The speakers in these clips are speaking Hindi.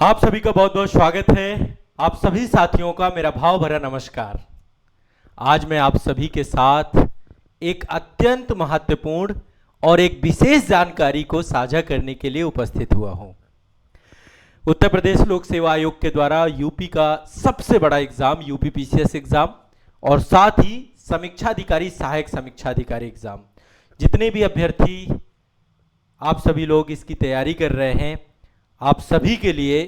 आप सभी का बहुत बहुत स्वागत है। आप सभी साथियों का मेरा भाव भरा नमस्कार। आज मैं आप सभी के साथ एक अत्यंत महत्वपूर्ण और एक विशेष जानकारी को साझा करने के लिए उपस्थित हुआ हूं। उत्तर प्रदेश लोक सेवा आयोग के द्वारा यूपी का सबसे बड़ा एग्जाम यूपी पीसीएस एग्जाम और साथ ही समीक्षाधिकारी सहायक समीक्षाधिकारी एग्जाम, जितने भी अभ्यर्थी आप सभी लोग इसकी तैयारी कर रहे हैं, आप सभी के लिए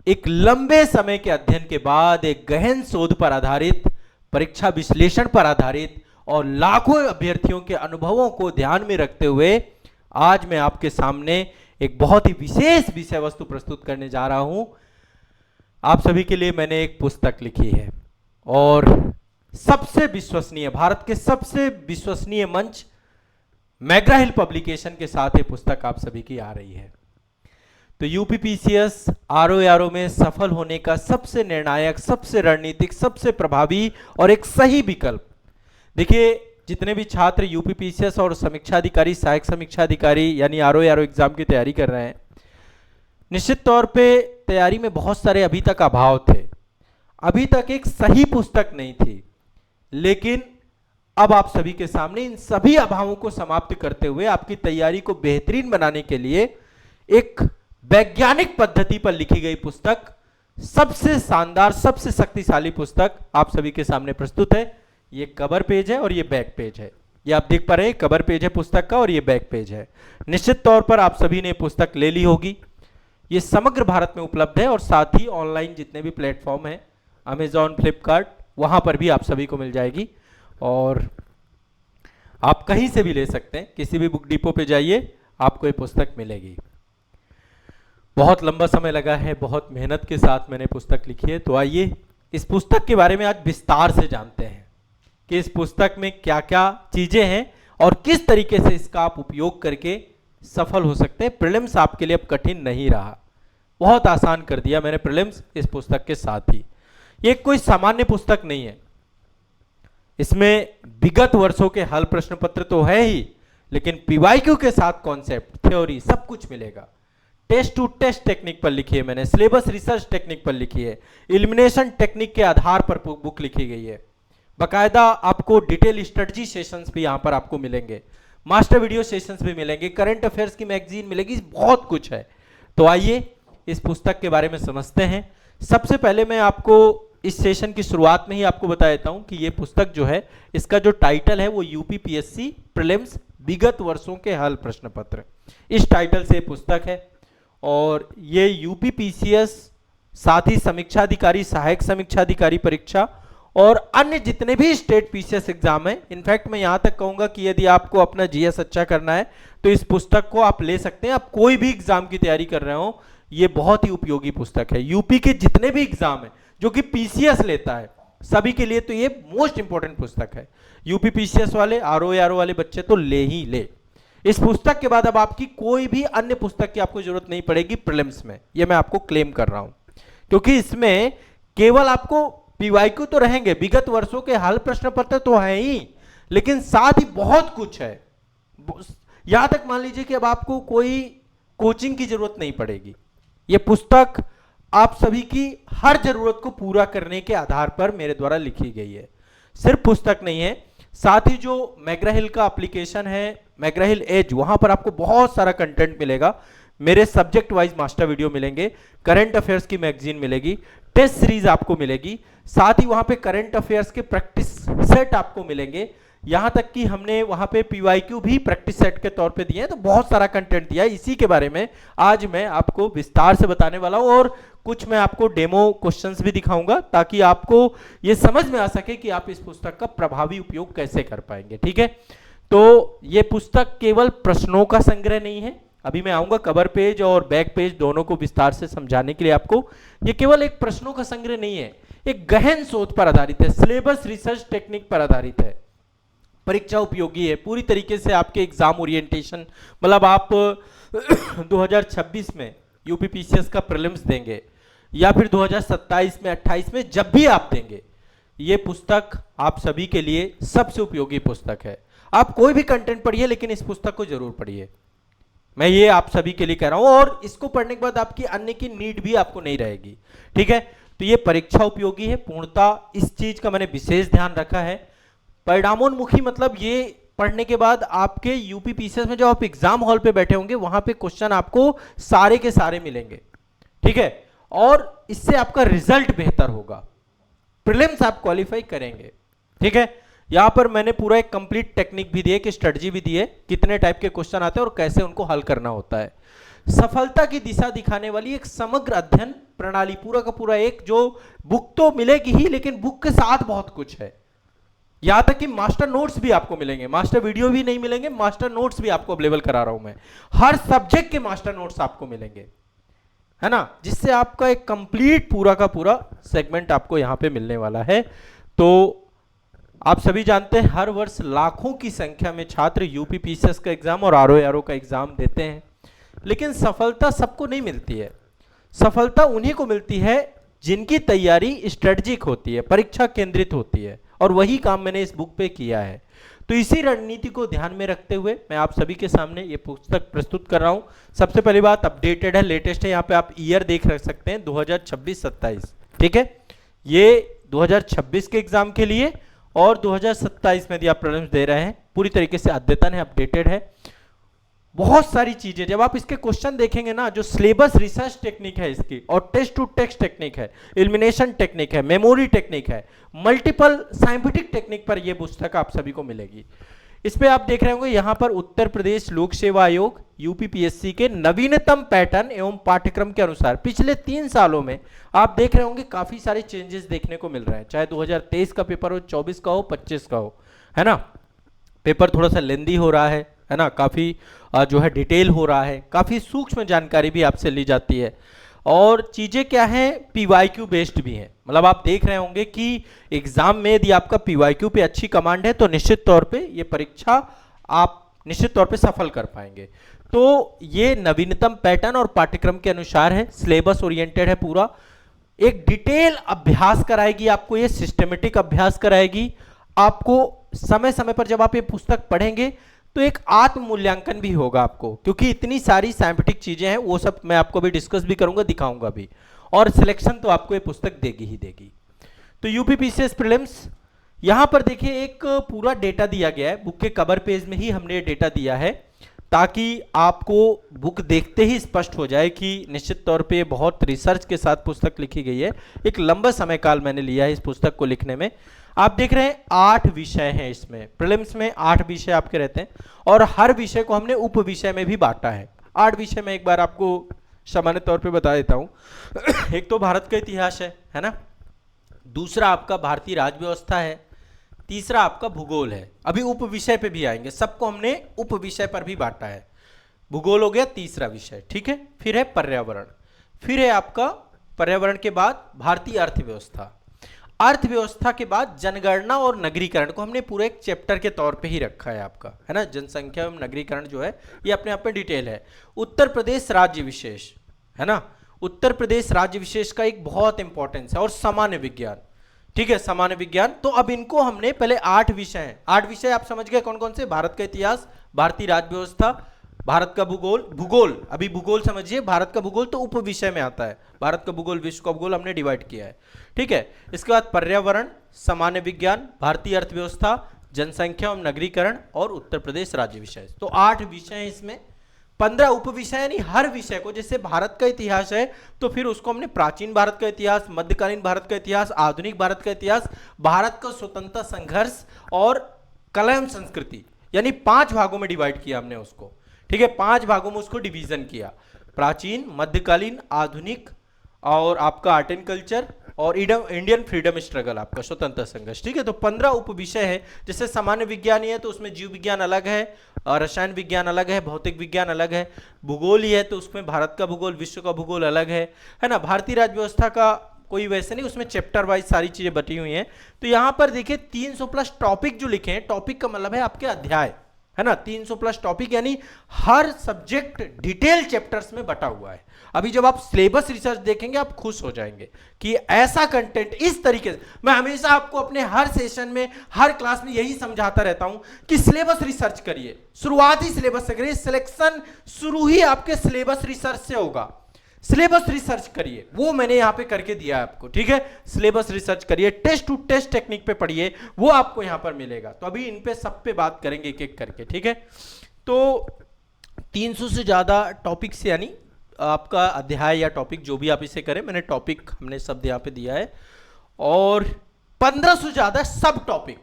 एक लंबे समय के अध्ययन के बाद एक गहन शोध पर आधारित, परीक्षा विश्लेषण पर आधारित और लाखों अभ्यर्थियों के अनुभवों को ध्यान में रखते हुए आज मैं आपके सामने एक बहुत ही विशेष विषय वस्तु प्रस्तुत करने जा रहा हूं। आप सभी के लिए मैंने एक पुस्तक लिखी है और सबसे विश्वसनीय, भारत के सबसे विश्वसनीय मंच मैग्रा हिल पब्लिकेशन के साथ ये पुस्तक आप सभी की आ रही है। तो यूपी पीसीएस आरओ में सफल होने का सबसे निर्णायक, सबसे रणनीतिक, सबसे प्रभावी और एक सही विकल्प, देखिए जितने भी छात्र यूपी पीसीएस और समीक्षाधिकारी सहायक समीक्षाधिकारी यानी आरओ एग्जाम की तैयारी कर रहे हैं, निश्चित तौर पे तैयारी में बहुत सारे अभी तक अभाव थे, अभी तक एक सही पुस्तक नहीं थी, लेकिन अब आप सभी के सामने इन सभी अभावों को समाप्त करते हुए आपकी तैयारी को बेहतरीन बनाने के लिए एक वैज्ञानिक पद्धति पर लिखी गई पुस्तक, सबसे शानदार, सबसे शक्तिशाली पुस्तक आप सभी के सामने प्रस्तुत है। ये कवर पेज है और ये बैक पेज है, ये आप देख पा रहे हैं, कवर पेज है पुस्तक का और ये बैक पेज है। निश्चित तौर पर आप सभी ने पुस्तक ले ली होगी। ये समग्र भारत में उपलब्ध है और साथ ही ऑनलाइन जितने भी प्लेटफॉर्म हैं, अमेजॉन, फ्लिपकार्ट, वहां पर भी आप सभी को मिल जाएगी और आप कहीं से भी ले सकते हैं, किसी भी बुक डिपो पे जाइए, आपको ये पुस्तक मिलेगी। बहुत लंबा समय लगा है, बहुत मेहनत के साथ मैंने पुस्तक लिखी है। तो आइए इस पुस्तक के बारे में आज विस्तार से जानते हैं कि इस पुस्तक में क्या क्या चीजें हैं और किस तरीके से इसका आप उपयोग करके सफल हो सकते हैं। प्रीलिम्स आपके लिए अब कठिन नहीं रहा, बहुत आसान कर दिया मैंने प्रीलिम्स इस पुस्तक के साथ ही। ये कोई सामान्य पुस्तक नहीं है, इसमें विगत वर्षों के हल प्रश्न पत्र तो है ही, लेकिन पीवाईक्यू के साथ कॉन्सेप्ट, थ्योरी सब कुछ मिलेगा। टेस्ट टू टेस्ट टेक्निक पर लिखी है मैंने, सिलेबस रिसर्च टेक्निक पर लिखी है, इलिमिनेशन टेक्निक के आधार पर बुक लिखी गई है। बाकायदा आपको डिटेल स्ट्रेटजी सेशंस भी यहां पर आपको मिलेंगे, मास्टर वीडियो सेशंस भी मिलेंगे, करंट अफेयर्स की मैगजीन मिलेगी, बहुत कुछ है। तो आइए इस पुस्तक के बारे में समझते हैं। सबसे पहले मैं आपको इस सेशन की शुरुआत में ही आपको बता देता हूं कि यह पुस्तक जो है, इसका जो टाइटल है वो यूपी पीएससी प्रीलिम्स विगत वर्षों के हल प्रश्न पत्र, इस टाइटल से पुस्तक है। और ये यूपी पीसीएस साथ ही समीक्षाधिकारी सहायक समीक्षाधिकारी परीक्षा और अन्य जितने भी स्टेट पीसीएस एग्जाम है, इनफैक्ट मैं यहां तक कहूंगा कि यदि आपको अपना जीएस अच्छा करना है तो इस पुस्तक को आप ले सकते हैं। आप कोई भी एग्जाम की तैयारी कर रहे हो, ये बहुत ही उपयोगी पुस्तक है। यूपी के जितने भी एग्जाम है जो कि पीसीएस लेता है, सभी के लिए तो ये मोस्ट इंपॉर्टेंट पुस्तक है। यूपी पीसीएस वाले, आरओ वाले बच्चे तो ले ही ले। इस पुस्तक के बाद अब आपकी कोई भी अन्य पुस्तक की आपको जरूरत नहीं पड़ेगी प्रीलिम्स में, ये मैं आपको क्लेम कर रहा हूं, क्योंकि इसमें केवल आपको पीवाईक्यू तो रहेंगे, विगत वर्षों के हल प्रश्न पत्र तो है ही, लेकिन साथ ही बहुत कुछ है। यहां तक मान लीजिए कि अब आपको कोई कोचिंग की जरूरत नहीं पड़ेगी। यह पुस्तक आप सभी की हर जरूरत को पूरा करने के आधार पर मेरे द्वारा लिखी गई है। सिर्फ पुस्तक नहीं है, साथ ही जो मैग्रा हिल का एप्लीकेशन है, मैग्रा हिल एज, वहां पर आपको बहुत सारा कंटेंट मिलेगा। मेरे सब्जेक्ट वाइज मास्टर वीडियो मिलेंगे, करंट अफेयर्स की मैगजीन मिलेगी, टेस्ट सीरीज आपको मिलेगी, साथ ही वहां पे करंट अफेयर्स के प्रैक्टिस सेट आपको मिलेंगे। यहां तक कि हमने वहां पे पीवाईक्यू भी प्रैक्टिस सेट के तौर पे दिए हैं। तो बहुत सारा कंटेंट दिया है। इसी के बारे में आज मैं आपको विस्तार से बताने वाला हूं और कुछ मैं आपको डेमो क्वेश्चंस भी दिखाऊंगा ताकि आपको यह समझ में आ सके कि आप इस पुस्तक का प्रभावी उपयोग कैसे कर पाएंगे। ठीक है, तो यह पुस्तक केवल प्रश्नों का संग्रह नहीं है, अभी मैं आऊंगा कवर पेज और बैक पेज दोनों को विस्तार से समझाने के लिए। आपको यह केवल एक प्रश्नों का संग्रह नहीं है, एक गहन शोध पर आधारित है, सिलेबस रिसर्च टेक्निक पर आधारित है, परीक्षा उपयोगी है, पूरी तरीके से आपके एग्जाम ओरिएंटेशन, मतलब आप 2026 में यूपी पीसीएस का प्रीलिम्स देंगे या फिर 2027 में 28 में जब भी आप देंगे, ये पुस्तक आप सभी के लिए सबसे उपयोगी पुस्तक है। आप कोई भी कंटेंट पढ़िए, लेकिन इस पुस्तक को जरूर पढ़िए। मैं ये आप सभी के लिए कह रहा हूं, और इसको पढ़ने के बाद आपकी अन्य की नीड भी आपको नहीं रहेगी। ठीक है, तो ये परीक्षा उपयोगी है, पूर्णतः इस चीज का मैंने विशेष ध्यान रखा है। परिणामोन्मुखी मतलब ये पढ़ने के बाद आपके यूपी पीसीएस में जब आप एग्जाम हॉल पे बैठे होंगे वहां पे क्वेश्चन आपको सारे के सारे मिलेंगे। ठीक है, और इससे आपका रिजल्ट बेहतर होगा, प्रीलिम्स आप क्वालिफाई करेंगे। ठीक है, यहां पर मैंने पूरा एक कंप्लीट टेक्निक भी दी है, कि स्ट्रेटजी भी दी है, कितने टाइप के क्वेश्चन आते हैं और कैसे उनको हल करना होता है। सफलता की दिशा दिखाने वाली एक समग्र अध्ययन प्रणाली, पूरा का पूरा एक, जो बुक तो मिलेगी ही लेकिन बुक के साथ बहुत कुछ है। यहां तक कि मास्टर नोट्स भी आपको मिलेंगे, मास्टर वीडियो भी नहीं मिलेंगे, मास्टर नोट्स भी आपको अवेलेबल करा रहा हूं मैं। हर सब्जेक्ट के मास्टर नोट्स आपको मिलेंगे, है ना, जिससे आपका एक कंप्लीट पूरा का पूरा सेगमेंट आपको यहां पे मिलने वाला है। तो आप सभी जानते हैं हर वर्ष लाखों की संख्या में छात्र यूपी पीसीएस का एग्जाम और आरओ का एग्जाम देते हैं, लेकिन सफलता सबको नहीं मिलती है। सफलता उन्हीं को मिलती है जिनकी तैयारी स्ट्रेटजिक होती है, परीक्षा केंद्रित होती है, और वही काम मैंने इस बुक पे किया है। तो इसी रणनीति को ध्यान में रखते हुए मैं आप सभी के सामने ये पुस्तक प्रस्तुत कर रहा हूं। सबसे पहली बात, अपडेटेड है, लेटेस्ट है, यहाँ पे आप ईयर देख रख सकते हैं 2026-27। ठीक है, ये 2026 के एग्जाम के लिए, और 2027 में यदि आप प्रीलिम्स दे रहे हैं, पूरी तरीके से अद्यतन है, अपडेटेड है। बहुत सारी चीजें जब आप इसके क्वेश्चन देखेंगे ना, जो सिलेबस रिसर्च टेक्निक है इसकी, और टेक्स्ट टू टेक्स्ट टेक्निक है, एलिमिनेशन टेक्निक है, मेमोरी टेक्निक है, मल्टीपल साइंटिफिक टेक्निक पर यह पुस्तक आप सभी को मिलेगी। इस पे आप देख रहे होंगे यहां पर उत्तर प्रदेश लोक सेवा आयोग यूपीपीएससी के नवीनतम पैटर्न एवं पाठ्यक्रम के अनुसार पिछले 3 सालों में आप देख रहे होंगे काफी सारे चेंजेस देखने को मिल रहे हैं, चाहे 2023 का पेपर हो, 24 का हो, 25 का हो, है ना। पेपर थोड़ा सा लेंदी हो रहा है ना, काफी जो है डिटेल हो रहा है, काफी सूक्ष्म जानकारी भी आपसे ली जाती है, और चीजें क्या हैं, पीवाईक्यू बेस्ड भी हैं। मतलब आप देख रहे होंगे कि एग्जाम में यदि आपका पीवाईक्यू पे अच्छी कमांड है तो निश्चित तौर पे ये परीक्षा आप निश्चित तौर पे सफल कर पाएंगे। तो ये नवीनतम पैटर्न और पाठ्यक्रम के अनुसार है, सिलेबस ओरिएंटेड है, पूरा एक डिटेल अभ्यास कराएगी आपको, ये सिस्टमेटिक अभ्यास कराएगी आपको। समय समय पर जब आप ये पुस्तक पढ़ेंगे तो एक आत्म मूल्यांकन भी होगा आपको, क्योंकि इतनी सारी साइंटिफिक चीजें हैं, वो सब मैं आपको भी डिस्कस भी करूंगा, दिखाऊंगा भी, और सिलेक्शन तो आपको ये पुस्तक देगी ही देगी। तो यूपी पीसीएस प्रीलिम्स, यहां पर देखिए एक पूरा डेटा दिया गया है, बुक के कवर पेज में ही हमने ये डेटा दिया है, ताकि आपको बुक देखते ही स्पष्ट हो जाए कि निश्चित तौर पे बहुत रिसर्च के साथ पुस्तक लिखी गई है। एक लंबा समय काल मैंने लिया है इस पुस्तक को लिखने में। आप देख रहे हैं 8 विषय हैं इसमें, प्रीलिम्स में 8 विषय आपके रहते हैं, और हर विषय को हमने उप विषय में भी बांटा है। 8 विषय में एक बार आपको सामान्य तौर पे बता देता हूं। एक तो भारत का इतिहास है ना, दूसरा आपका भारतीय राज्य व्यवस्था है, तीसरा आपका भूगोल है। अभी उप विषय पे भी आएंगे, सबको हमने उप विषय पर भी बांटा है। भूगोल हो गया तीसरा विषय, ठीक है। फिर है पर्यावरण, फिर है आपका पर्यावरण के बाद भारतीय अर्थव्यवस्था, अर्थव्यवस्था के बाद जनगणना और नगरीकरण को हमने पूरे एक चैप्टर के तौर पे ही रखा है आपका, है ना। जनसंख्या एवं नगरीकरण जो है ये अपने आप में डिटेल है। उत्तर प्रदेश राज्य विशेष, है ना, उत्तर प्रदेश राज्य विशेष का एक बहुत इंपॉर्टेंस है, और सामान्य विज्ञान, ठीक है, सामान्य विज्ञान। तो अब इनको हमने पहले 8 विषय हैं, 8 विषय आप समझ गए कौन कौन से, भारत का इतिहास, भारतीय राज्य व्यवस्था, भारत का भूगोल, भूगोल अभी भूगोल समझिए, भारत का भूगोल तो उप विषय में आता है, भारत का भूगोल, विश्व का भूगोल हमने डिवाइड किया है, ठीक है। इसके बाद पर्यावरण, सामान्य विज्ञान, भारतीय अर्थव्यवस्था, जनसंख्या एवं नगरीकरण, और उत्तर प्रदेश राज्य विषय। तो 8 विषय हैं इसमें, 15 उप विषय, यानी हर विषय को, जैसे भारत का इतिहास है तो फिर उसको हमने प्राचीन भारत का इतिहास, मध्यकालीन भारत का इतिहास, आधुनिक भारत का इतिहास, भारत का स्वतंत्रता संघर्ष और कला एवं संस्कृति, यानी 5 भागों में डिवाइड किया हमने उसको, ठीक है। 5 भागों में उसको डिवीजन किया, प्राचीन, मध्यकालीन, आधुनिक, और आपका आर्ट एंड कल्चर, और इंडियन फ्रीडम स्ट्रगल, आपका स्वतंत्रता संघर्ष, ठीक है। तो 15 उप विषय है। जैसे सामान्य विज्ञान ही है तो उसमें जीव विज्ञान अलग है, रसायन विज्ञान अलग है, भौतिक विज्ञान अलग है, भूगोल ही है तो उसमें भारत का भूगोल, विश्व का भूगोल अलग है ना। भारतीय राज्य व्यवस्था का कोई वैसे नहीं, उसमें चैप्टर वाइज सारी चीजें बटी हुई हैं। तो यहां पर देखिए 300 प्लस टॉपिक जो लिखे हैं, टॉपिक का मतलब है आपके अध्याय, है ना। 300 प्लस टॉपिक यानी हर सब्जेक्ट डिटेल चैप्टर्स में बटा हुआ है। अभी जब आप सिलेबस रिसर्च देखेंगे आप खुश हो जाएंगे कि ऐसा कंटेंट इस तरीके से। मैं हमेशा आपको अपने हर सेशन में, हर क्लास में यही समझाता रहता हूं कि सिलेबस रिसर्च करिए, शुरुआती सिलेबस से करिए। सिलेक्शन शुरू ही आपके सिलेबस रिसर्च से होगा। सिलेबस रिसर्च करिए, वो मैंने यहां पे करके दिया है आपको, ठीक है। सिलेबस रिसर्च करिए, टेस्ट टू टेस्ट टेक्निक पे पढ़िए, वो आपको यहां पर मिलेगा। तो अभी इन पे सब पे बात करेंगे एक एक करके, ठीक है। तो 300 से ज्यादा टॉपिक्स यानी आपका अध्याय या टॉपिक जो भी आप इसे करें, मैंने टॉपिक हमने शब्द यहां पे दिया है, और 1500 से ज्यादा सब टॉपिक।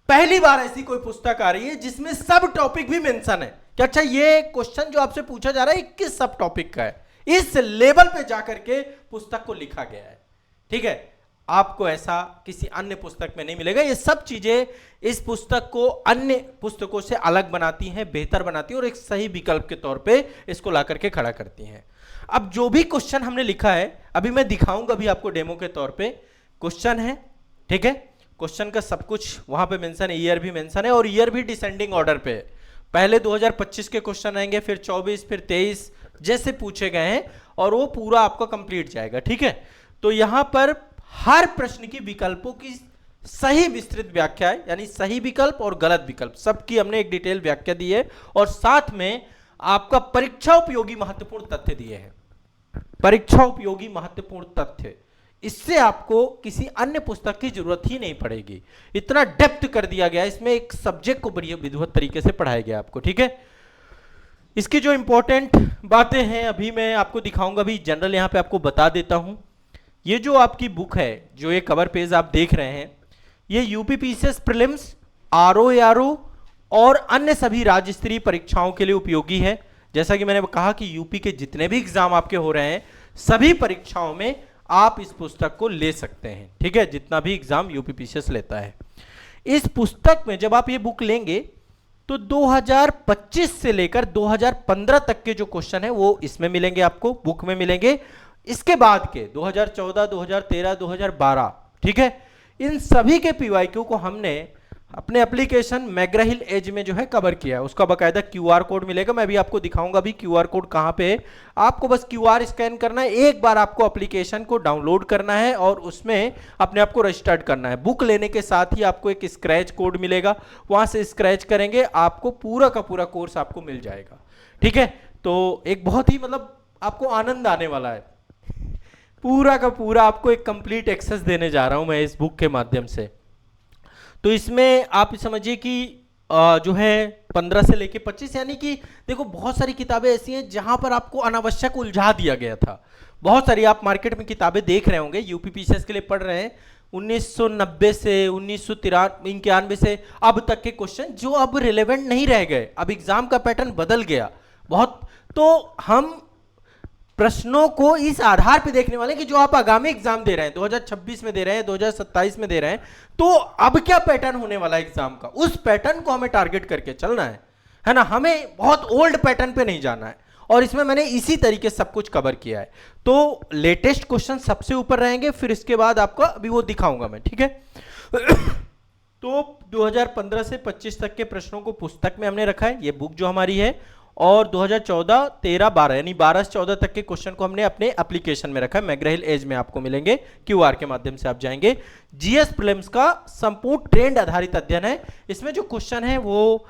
पहली बार ऐसी कोई पुस्तक आ रही है जिसमें सब टॉपिक भी मेंशन है कि अच्छा ये क्वेश्चन जो आपसे पूछा जा रहा है 21 सब टॉपिक का है। इस लेवल पे जाकर के पुस्तक को लिखा गया है, ठीक है। आपको ऐसा किसी अन्य पुस्तक में नहीं मिलेगा। ये सब चीजें इस पुस्तक को अन्य पुस्तकों से अलग बनाती हैं, बेहतर बनाती हैं और एक सही विकल्प के तौर पे इसको ला करके खड़ा करती हैं। अब जो भी क्वेश्चन हमने लिखा है अभी मैं दिखाऊंगा, अभी आपको डेमो के तौर पे क्वेश्चन है, ठीक है। क्वेश्चन का सब कुछ वहां पे मेंशन है, ईयर भी मेंशन है और ईयर भी डिसेंडिंग ऑर्डर पे है। पहले 2025 के क्वेश्चन आएंगे, फिर 24, फिर 23 जैसे पूछे गए हैं और वो पूरा आपका कंप्लीट जाएगा, ठीक है। तो यहां पर हर प्रश्न की विकल्पों की सही विस्तृत व्याख्या है, यानी सही विकल्प और गलत विकल्प सबकी हमने एक डिटेल व्याख्या दी है और साथ में आपका परीक्षा उपयोगी महत्वपूर्ण तथ्य दिए हैं। परीक्षा उपयोगी महत्वपूर्ण तथ्य, इससे आपको किसी अन्य पुस्तक की जरूरत ही नहीं पड़ेगी। इतना डेप्थ कर दिया गया, इसमें एक सब्जेक्ट को बड़ी विधिवत तरीके से पढ़ाया गया आपको, ठीक है। इसकी जो इंपॉर्टेंट बातें हैं अभी मैं आपको दिखाऊंगा। अभी जनरल यहां पे आपको बता देता हूं। ये जो आपकी बुक है, जो ये कवर पेज आप देख रहे हैं, ये यूपीपीसीएस प्रीलिम्स, आरओ और अन्य सभी राज्य स्तरीय परीक्षाओं के लिए उपयोगी है। जैसा कि मैंने कहा कि यूपी के जितने भी एग्जाम आपके हो रहे हैं सभी परीक्षाओं में आप इस पुस्तक को ले सकते हैं, ठीक है। जितना भी एग्जाम यूपीपीसीएस लेता है, इस पुस्तक में जब आप ये बुक लेंगे तो 2025 से लेकर 2015 तक के जो क्वेश्चन है वो इसमें मिलेंगे, आपको बुक में मिलेंगे। इसके बाद के 2014, 2013, 2012, ठीक है, इन सभी के पीवाईक्यू को हमने अपने एप्लीकेशन मैग्रा हिल एज में जो है कवर किया है। उसका बकायदा क्यूआर कोड मिलेगा, मैं भी आपको दिखाऊंगा भी क्यूआर कोड कहां पे है। आपको बस क्यूआर स्कैन करना है, एक बार आपको एप्लीकेशन को डाउनलोड करना है और उसमें अपने आप को रजिस्टर्ड करना है। बुक लेने के साथ ही आपको एक स्क्रैच कोड मिलेगा, वहां से स्क्रैच करेंगे आपको पूरा का पूरा कोर्स आपको मिल जाएगा, ठीक है। तो एक बहुत ही मतलब आपको आनंद आने वाला है, पूरा का पूरा आपको एक कंप्लीट एक्सेस देने जा रहा हूं मैं इस बुक के माध्यम से। तो इसमें आप समझिए कि जो है 15 से लेके 25, यानी कि देखो बहुत सारी किताबें ऐसी हैं जहां पर आपको अनावश्यक उलझा दिया गया था। बहुत सारी आप मार्केट में किताबें देख रहे होंगे, यूपीपीसीएस के लिए पढ़ रहे हैं, 1990 से 1991 से अब तक के क्वेश्चन जो अब रिलेवेंट नहीं रह गए। अब एग्जाम का पैटर्न बदल गया बहुत, तो हम प्रश्नों को इस आधार पे देखने वाले कि जो आप आगामी एग्जाम दे रहे हैं, 2026 में दे रहे हैं, 2027 में दे रहे हैं, तो अब क्या पैटर्न होने वाला है एग्जाम का, उस पैटर्न को हमें टारगेट करके चलना है ना। हमें बहुत ओल्ड पैटर्न पे नहीं जाना है और इसमें मैंने इसी तरीके सब कुछ कवर किया है। तो लेटेस्ट क्वेश्चन सबसे ऊपर रहेंगे, फिर इसके बाद आपको अभी वो दिखाऊंगा मैं, ठीक है। तो 2015 से 25 तक के प्रश्नों को पुस्तक में हमने रखा है, ये बुक जो हमारी है, और 2014, 13, 12 यानी 12 से 14 तक के क्वेश्चन को हमने अपने एप्लीकेशन में रखा है। मैग्रा हिल एज में आपको मिलेंगे, क्यूआर के माध्यम से आप जाएंगे। जीएस प्रीलिम्स का संपूर्ण ट्रेंड आधारित अध्ययन है। इसमें जो क्वेश्चन है वो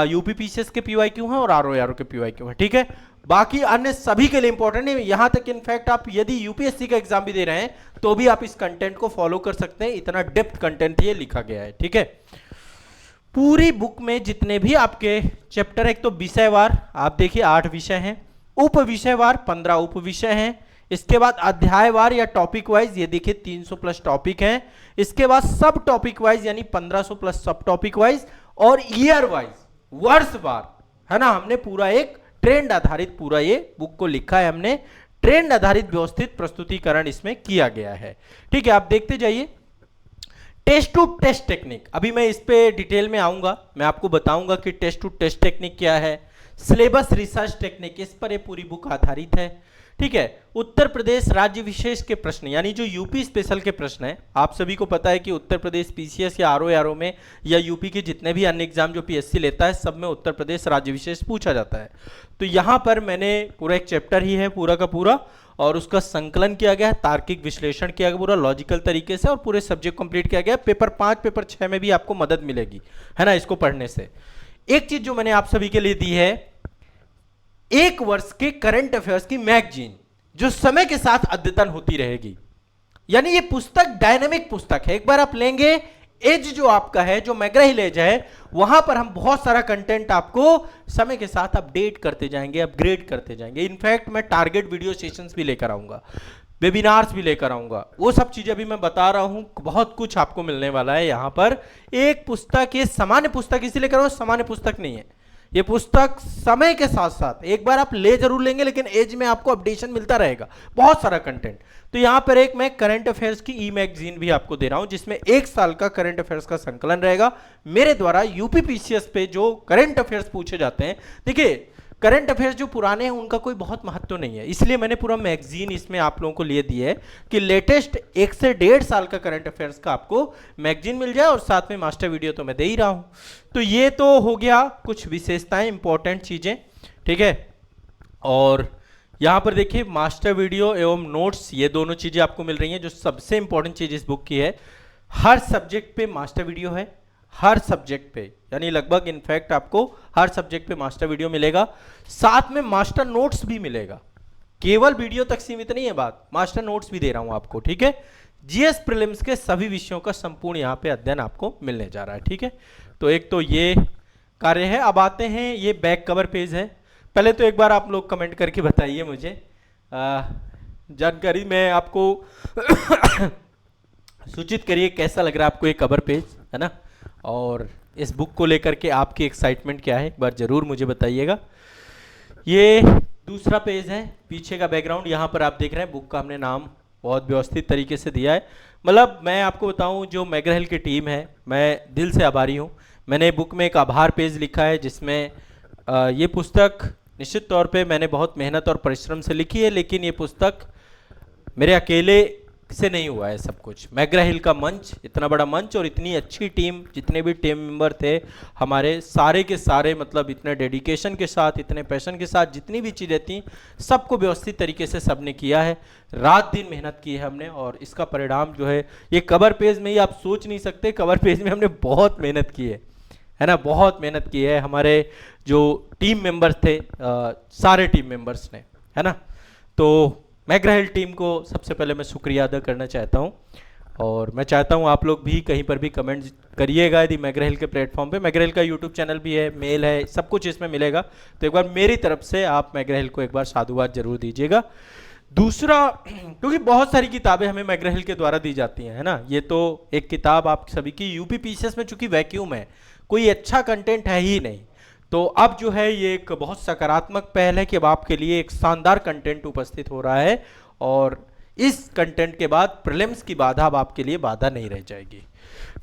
यूपीपीसीएस के पीवाईक्यू हैं और आरओ के पीवाईक्यू हैं, ठीक है। बाकी अन्य सभी के लिए इंपॉर्टेंट है, यहां तक इनफैक्ट आप यदि यूपीएससी का एग्जाम भी दे रहे हैं तो भी आप इस कंटेंट को फॉलो कर सकते हैं, इतना डेप्थ कंटेंट ये लिखा गया है, ठीक है। पूरी बुक में जितने भी आपके चैप्टर, एक तो विषयवार आप देखिए 8 विषय हैं, उप विषयवार 15 उप विषय हैं, इसके बाद अध्यायवार या टॉपिक वाइज ये देखिए 300 प्लस टॉपिक हैं, इसके बाद सब टॉपिक वाइज यानी 1500 प्लस सब टॉपिक वाइज, और ईयर वाइज वर्षवार, है ना। हमने पूरा एक ट्रेंड आधारित पूरा ये बुक को लिखा है, हमने ट्रेंड आधारित व्यवस्थित प्रस्तुतिकरण इसमें किया गया है, ठीक है। आप देखते जाइए। टेस्ट टू टेस्ट टेक्निक, अभी मैं इस पे डिटेल में आऊंगा, मैं आपको बताऊंगा कि टेस्ट टू टेस्ट टेक्निक क्या है, सिलेबस रिसर्च टेक्निक, इस पर ये पूरी बुक आधारित है। ठीक है, उत्तर प्रदेश राज्य विशेष के प्रश्न यानी जो यूपी स्पेशल के प्रश्न है, आप सभी को पता है कि उत्तर प्रदेश पीसीएस या आरओ में या यूपी के जितने भी अन्य एग्जाम जो पीएससी लेता है सब में उत्तर प्रदेश राज्य विशेष पूछा जाता है। तो यहाँ पर मैंने पूरा एक चैप्टर ही है पूरा का पूरा, और उसका संकलन किया गया है, तार्किक विश्लेषण किया गया पूरा लॉजिकल तरीके से, और पूरे सब्जेक्ट कंप्लीट किया गया। पेपर 5 पेपर 6 में भी आपको मदद मिलेगी, है ना, इसको पढ़ने से। एक चीज जो मैंने आप सभी के लिए दी है, एक वर्ष के करंट अफेयर्स की मैगजीन जो समय के साथ अद्यतन होती रहेगी। यानी ये पुस्तक डायनेमिक पुस्तक है। एक बार आप लेंगे, एज जो आपका है, जो मैग्रा हिल एज है, वहां पर हम बहुत सारा कंटेंट आपको समय के साथ अपडेट करते जाएंगे, अपग्रेड करते जाएंगे। इनफैक्ट मैं टारगेट वीडियो सेशंस भी लेकर आऊंगा, वेबिनार्स भी लेकर आऊंगा, वो सब चीजें अभी मैं बता रहा हूं। बहुत कुछ आपको मिलने वाला है यहां पर। एक पुस्तक, ये सामान्य पुस्तक इसलिए लेकर आऊं, सामान्य पुस्तक नहीं है ये पुस्तक। समय के साथ साथ एक बार आप ले जरूर लेंगे, लेकिन एज में आपको अपडेशन मिलता रहेगा, बहुत सारा कंटेंट। तो यहां पर एक मैं करंट अफेयर्स की ई मैगजीन भी आपको दे रहा हूं, जिसमें 1 साल का करंट अफेयर्स का संकलन रहेगा मेरे द्वारा। यूपी पीसीएस पे जो करंट अफेयर्स पूछे जाते हैं, देखिए करंट अफेयर्स जो पुराने हैं उनका कोई बहुत महत्व नहीं है, इसलिए मैंने पूरा मैगजीन इसमें आप लोगों को लिए दी है कि लेटेस्ट 1 से 1.5 साल का करंट अफेयर्स का आपको मैगजीन मिल जाए, और साथ में मास्टर वीडियो तो मैं दे ही रहा हूं। तो ये तो हो गया कुछ विशेषताएं, इंपॉर्टेंट चीजें, ठीक है। और यहां पर देखिए मास्टर वीडियो एवं नोट्स, ये दोनों चीजें आपको मिल रही हैं। जो सबसे इंपॉर्टेंट चीज इस बुक की है, हर सब्जेक्ट पे मास्टर वीडियो है, हर सब्जेक्ट पे, यानी लगभग इनफैक्ट आपको हर सब्जेक्ट पे मास्टर वीडियो मिलेगा, साथ में मास्टर नोट्स भी मिलेगा। केवल वीडियो तक सीमित नहीं है बात, मास्टर नोट्स भी दे रहा हूं आपको, ठीक है। जीएस प्रीलिम्स के सभी विषयों का संपूर्ण यहां पे अध्ययन आपको मिलने जा रहा है, ठीक है। तो एक तो ये कार्य है। अब आते हैं, ये बैक कवर पेज है। पहले तो एक बार आप लोग कमेंट करके बताइए मुझे जानकारी, मैं आपको सूचित करिए कैसा लग रहा है आपको ये कवर पेज, है ना, और इस बुक को लेकर के आपकी एक्साइटमेंट क्या है, एक बार जरूर मुझे बताइएगा। ये दूसरा पेज है, पीछे का बैकग्राउंड। यहाँ पर आप देख रहे हैं बुक का हमने नाम बहुत व्यवस्थित तरीके से दिया है। मतलब मैं आपको बताऊं, जो मैग्रा हिल की टीम है, मैं दिल से आभारी हूँ। मैंने बुक में एक आभार पेज लिखा है, जिसमें ये पुस्तक निश्चित तौर पे मैंने बहुत मेहनत और परिश्रम से लिखी है, लेकिन ये पुस्तक मेरे अकेले से नहीं हुआ है सब कुछ। मैग्रा हिल का मंच, इतना बड़ा मंच और इतनी अच्छी टीम, जितने भी टीम मेंबर थे हमारे, सारे के सारे मतलब इतने डेडिकेशन के साथ, इतने पैशन के साथ, जितनी भी चीज़ें थी सबको व्यवस्थित तरीके से सबने किया है। रात दिन मेहनत की है हमने, और इसका परिणाम जो है ये कवर पेज में ही आप सोच नहीं सकते। कवर पेज में हमने बहुत मेहनत की है ना, बहुत मेहनत की है। हमारे जो टीम मेंबर्स थे, सारे टीम मेंबर्स ने, है ना। तो मैग्रा हिल टीम को सबसे पहले मैं शुक्रिया अदा करना चाहता हूं, और मैं चाहता हूं आप लोग भी कहीं पर भी कमेंट करिएगा यदि मैग्रा हिल के प्लेटफॉर्म पे। मैग्रा हिल का यूट्यूब चैनल भी है, मेल है, सब कुछ इसमें मिलेगा। तो एक बार मेरी तरफ से आप मैग्रा हिल को एक बार साधुवाद जरूर दीजिएगा। दूसरा, क्योंकि बहुत सारी किताबें हमें मैग्रा हिल के द्वारा दी जाती हैं, है ना। ये तो एक किताब आप सभी की यूपी पीसीएस में चूंकि वैक्यूम है, कोई अच्छा कंटेंट है ही नहीं, तो अब जो है ये एक बहुत सकारात्मक पहल है कि अब आपके लिए एक शानदार कंटेंट उपस्थित हो रहा है, और इस कंटेंट के बाद प्रीलिम्स की बाधा अब आपके लिए बाधा नहीं रह जाएगी।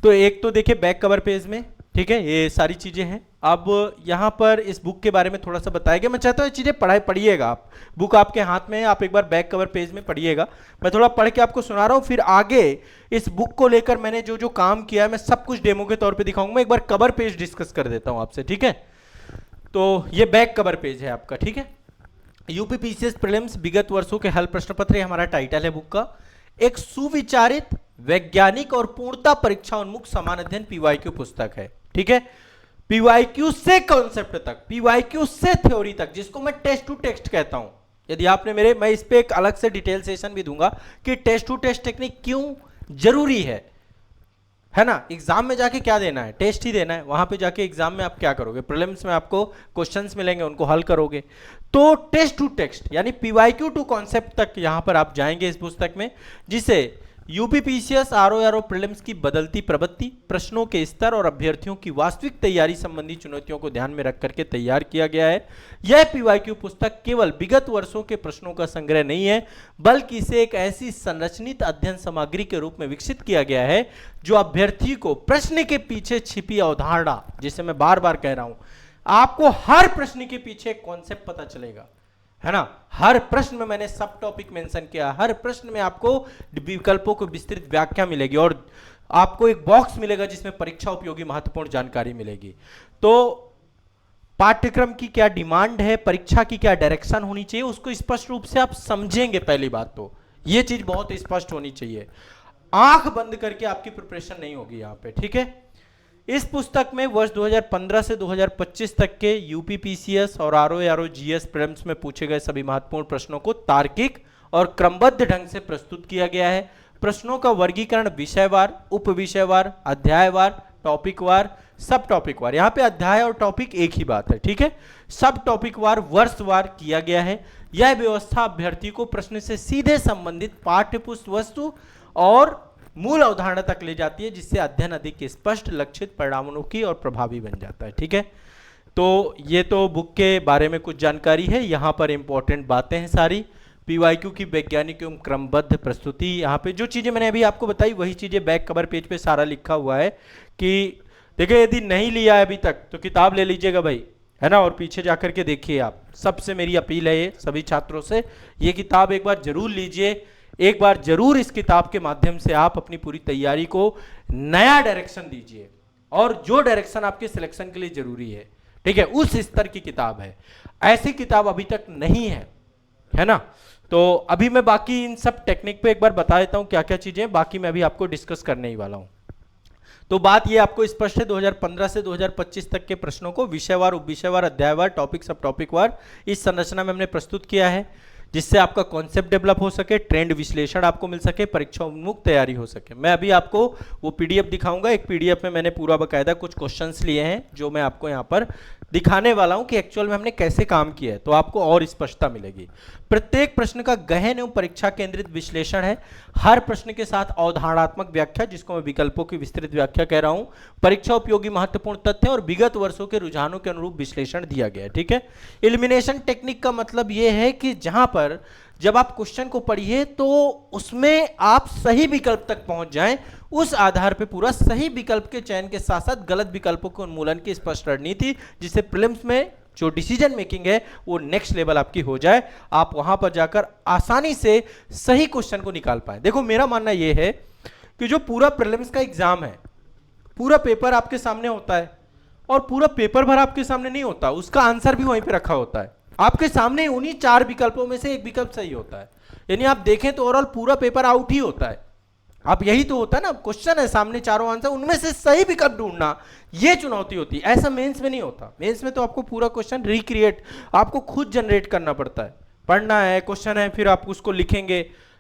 तो एक तो देखिए बैक कवर पेज में, ठीक है, ये सारी चीजें हैं। अब यहाँ पर इस बुक के बारे में थोड़ा सा बताया गया, मैं चाहता हूँ ये चीजें पढ़िएगा आप। बुक आपके हाथ में है, आप एक बार बैक कवर पेज में पढ़िएगा। मैं थोड़ा पढ़ के आपको सुना रहा हूँ, फिर आगे इस बुक को लेकर मैंने जो जो काम किया है मैं सब कुछ डेमो के तौर पर दिखाऊंगा। मैं एक बार कवर पेज डिस्कस कर देता हूँ आपसे, ठीक है। तो ये बैक कवर पेज है आपका, ठीक है। यूपी पीसीएस प्रीलिम्स विगत वर्षों के हल प्रश्न पत्र, हमारा टाइटल है बुक का। एक सुविचारित, वैज्ञानिक और पूर्णता परीक्षा उन्मुख समान अध्ययन पीवाईक्यू पुस्तक है, ठीक है। पीवाईक्यू से कॉन्सेप्ट तक, पीवाईक्यू से थ्योरी तक, जिसको मैं टेस्ट टू टेक्स्ट कहता हूं। यदि आपने मैं इस पे एक अलग से डिटेल सेशन भी दूंगा कि टेस्ट टू टेस्ट टेक्निक क्यों जरूरी है ना। एग्जाम में जाके क्या देना है, टेस्ट ही देना है। वहां पे जाके एग्जाम में आप क्या करोगे, प्रीलिम्स में आपको क्वेश्चंस मिलेंगे, उनको हल करोगे। तो टेस्ट टू टेक्स्ट यानी पीवाईक्यू टू कॉन्सेप्ट तक यहां पर आप जाएंगे इस पुस्तक में, जिसे यूपी पीसीएस आरओ प्रीलिम्स की बदलती प्रवृत्ति, प्रश्नों के स्तर और अभ्यर्थियों की वास्तविक तैयारी संबंधी चुनौतियों को ध्यान में रख करके तैयार किया गया है। यह पीवाईक्यू पुस्तक केवल विगत वर्षों के प्रश्नों का संग्रह नहीं है, बल्कि इसे एक ऐसी संरचित अध्ययन सामग्री के रूप में विकसित किया गया है जो अभ्यर्थी को प्रश्न के पीछे छिपी अवधारणा, जिसे मैं बार बार कह रहा हूं, आपको हर प्रश्न के पीछे कॉन्सेप्ट पता चलेगा, है ना। हर प्रश्न में मैंने सब टॉपिक मेंशन किया, हर प्रश्न में आपको विकल्पों को विस्तृत व्याख्या मिलेगी और आपको एक बॉक्स मिलेगा जिसमें परीक्षा उपयोगी महत्वपूर्ण जानकारी मिलेगी। तो पाठ्यक्रम की क्या डिमांड है, परीक्षा की क्या डायरेक्शन होनी चाहिए, उसको स्पष्ट रूप से आप समझेंगे। पहली बात तो ये चीज बहुत स्पष्ट होनी चाहिए, आंख बंद करके आपकी प्रिपरेशन नहीं होगी यहां पे, ठीक है। इस पुस्तक में वर्ष 2015 से 2025 तक के यूपी पीसीएस और आरओ जीएस प्रीलिम्स में पूछे गए सभी महत्वपूर्ण प्रश्नों को तार्किक और क्रमबद्ध ढंग से प्रस्तुत किया गया है। प्रश्नों का वर्गीकरण विषयवार, उप विषयवार, अध्यायवार, टॉपिकवार, सब टॉपिकवार, यहाँ पे अध्याय और टॉपिक एक ही बात है, ठीक है। सब टॉपिकवार, वर्षवार किया गया है। यह व्यवस्था अभ्यर्थी को प्रश्न से सीधे संबंधित पाठ्य पुस्तक वस्तु और मूल अवधारणा तक ले जाती है, जिससे अध्ययन अधिक स्पष्ट, लक्षित, परिणामोन्मुखी और प्रभावी बन जाता है, ठीक है। तो ये तो बुक के बारे में कुछ जानकारी है। यहाँ पर इंपॉर्टेंट बातें हैं सारी, पीवाईक्यू की वैज्ञानिक एवं क्रमबद्ध प्रस्तुति। यहाँ पे जो चीजें मैंने अभी आपको बताई वही चीजें बैक कवर पेज पे सारा लिखा हुआ है कि देखिए, यदि नहीं लिया है अभी तक तो किताब ले लीजिएगा भाई, है ना, और पीछे जाकर के देखिए आप। सबसे मेरी अपील है ये सभी छात्रों से, ये किताब एक बार जरूर लीजिए, एक बार जरूर इस किताब के माध्यम से आप अपनी पूरी तैयारी को नया डायरेक्शन दीजिए, और जो डायरेक्शन आपके सिलेक्शन के लिए जरूरी है, ठीक है, उस स्तर की किताब है। ऐसी किताब अभी तक नहीं है ना। तो अभी मैं बाकी इन सब टेक्निक पे एक बार बता देता हूं क्या क्या चीजें, बाकी मैं अभी आपको डिस्कस करने ही वाला हूं। तो बात ये आपको स्पष्ट है, 2015 से 2025 तक के प्रश्नों को विषयवार, उपविषयवार, अध्यायवार, टॉपिक सब टॉपिकवार इस संरचना में हमने प्रस्तुत किया है, जिससे आपका कॉन्सेप्ट डेवलप हो सके, ट्रेंड विश्लेषण आपको मिल सके, परीक्षा उन्मुख तैयारी हो सके। मैं अभी आपको वो पीडीएफ दिखाऊंगा। एक पीडीएफ में मैंने पूरा बकायदा कुछ क्वेश्चंस लिए हैं जो मैं आपको यहाँ पर दिखाने वाला हूं कि एक्चुअल में हमने कैसे काम किया है, तो आपको और स्पष्टता मिलेगी। प्रत्येक प्रश्न का गहन एवं परीक्षा केंद्रित विश्लेषण है, हर प्रश्न के साथ अवधारणात्मक व्याख्या, जिसको मैं विकल्पों की विस्तृत व्याख्या कह रहा हूं, परीक्षा उपयोगी महत्वपूर्ण तथ्य और विगत वर्षों के रुझानों के अनुरूप विश्लेषण दिया गया है, ठीक है। एलिमिनेशन टेक्निक का मतलब यह है कि जहां पर जब आप क्वेश्चन को पढ़िए तो उसमें आप सही विकल्प तक पहुंच जाएं, उस आधार पे पूरा सही विकल्प के चयन के साथ साथ गलत विकल्पों के उन्मूलन की स्पष्ट रणनीति, जिससे प्रीलिम्स में जो डिसीजन मेकिंग है वो नेक्स्ट लेवल आपकी हो जाए, आप वहां पर जाकर आसानी से सही क्वेश्चन को निकाल पाए। देखो, मेरा मानना यह है कि जो पूरा प्रीलिम्स का एग्जाम है, पूरा पेपर आपके सामने होता है और पूरा पेपर भर आपके सामने नहीं होता, उसका आंसर भी वहीं पर रखा होता है आपके सामने। उन्हीं 4 विकल्पों में से एक विकल्प सही होता है, यानी आप देखें तो ओवरऑल पूरा पेपर आउट ही होता है। अब यही तो होता है ना, क्वेश्चन है सामने, चारों आंसर, उनमें से सही विकल्प ढूंढना, ये चुनौती होती है। ऐसा मेंस में नहीं होता। मेंस में तो आपको पूरा क्वेश्चन रिक्रिएट, आपको खुद जनरेट करना पड़ता है। पढ़ना है, क्वेश्चन है, फिर आप उसको लिखेंगे,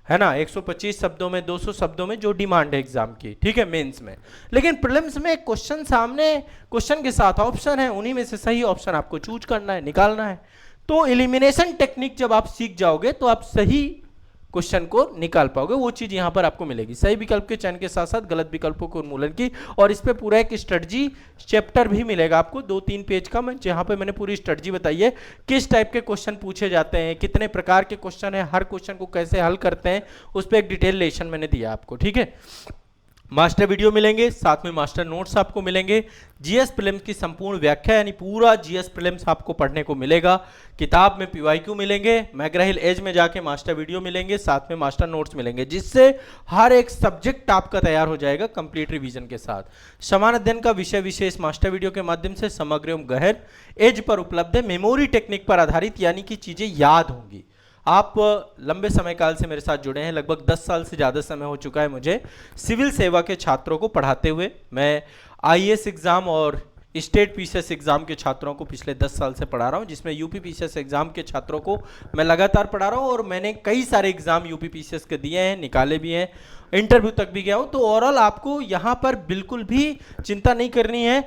है ना, 125 शब्दों में, 200 शब्दों में, जो डिमांड है एग्जाम की, ठीक है, मेंस में। लेकिन प्रीलिम्स में क्वेश्चन सामने, क्वेश्चन के साथ ऑप्शन है, उन्हीं में से सही ऑप्शन आपको चूज करना है, निकालना है। तो एलिमिनेशन टेक्निक जब आप सीख जाओगे तो आप सही क्वेश्चन को निकाल पाओगे, वो चीज यहां पर आपको मिलेगी, सही विकल्प के चयन के साथ साथ गलत विकल्पों के उन्मूलन की। और इस पे पूरा एक स्ट्रेटजी चैप्टर भी मिलेगा आपको 2-3 पेज का, मैं जहां पे मैंने पूरी स्ट्रेटजी बताई है, किस टाइप के क्वेश्चन पूछे जाते हैं, कितने प्रकार के क्वेश्चन है, हर क्वेश्चन को कैसे हल करते हैं, उस पर एक डिटेल लेशन मैंने दिया आपको, ठीक है। मास्टर वीडियो मिलेंगे, साथ में मास्टर नोट्स आपको मिलेंगे, जीएस प्रीलिम्स की संपूर्ण व्याख्या यानी पूरा जीएस प्रीलिम्स आपको पढ़ने को मिलेगा, किताब में पीवाईक्यू मिलेंगे, मैग्रा-हिल एज में जाके मास्टर वीडियो मिलेंगे, साथ में मास्टर नोट्स मिलेंगे, जिससे हर एक सब्जेक्ट आपका तैयार हो जाएगा कंप्लीट रिवीजन के साथ। समान अध्ययन का विषय विशेष मास्टर वीडियो के माध्यम से समग्र एवं गहन एज पर उपलब्ध है, मेमोरी टेक्निक पर आधारित, यानी कि चीजें याद होंगी। आप लंबे समय काल से मेरे साथ जुड़े हैं, लगभग 10 साल से ज़्यादा समय हो चुका है मुझे सिविल सेवा के छात्रों को पढ़ाते हुए। मैं आईएएस एग्ज़ाम और स्टेट पीसीएस एग्ज़ाम के छात्रों को पिछले 10 साल से पढ़ा रहा हूं, जिसमें यूपी पीसीएस एग्ज़ाम के छात्रों को मैं लगातार पढ़ा रहा हूं, और मैंने कई सारे एग्ज़ाम यूपी पीसीएस के दिए हैं, निकाले भी हैं, इंटरव्यू तक भी गया हूँ। तो ओवरऑल आपको यहाँ पर बिल्कुल भी चिंता नहीं करनी है,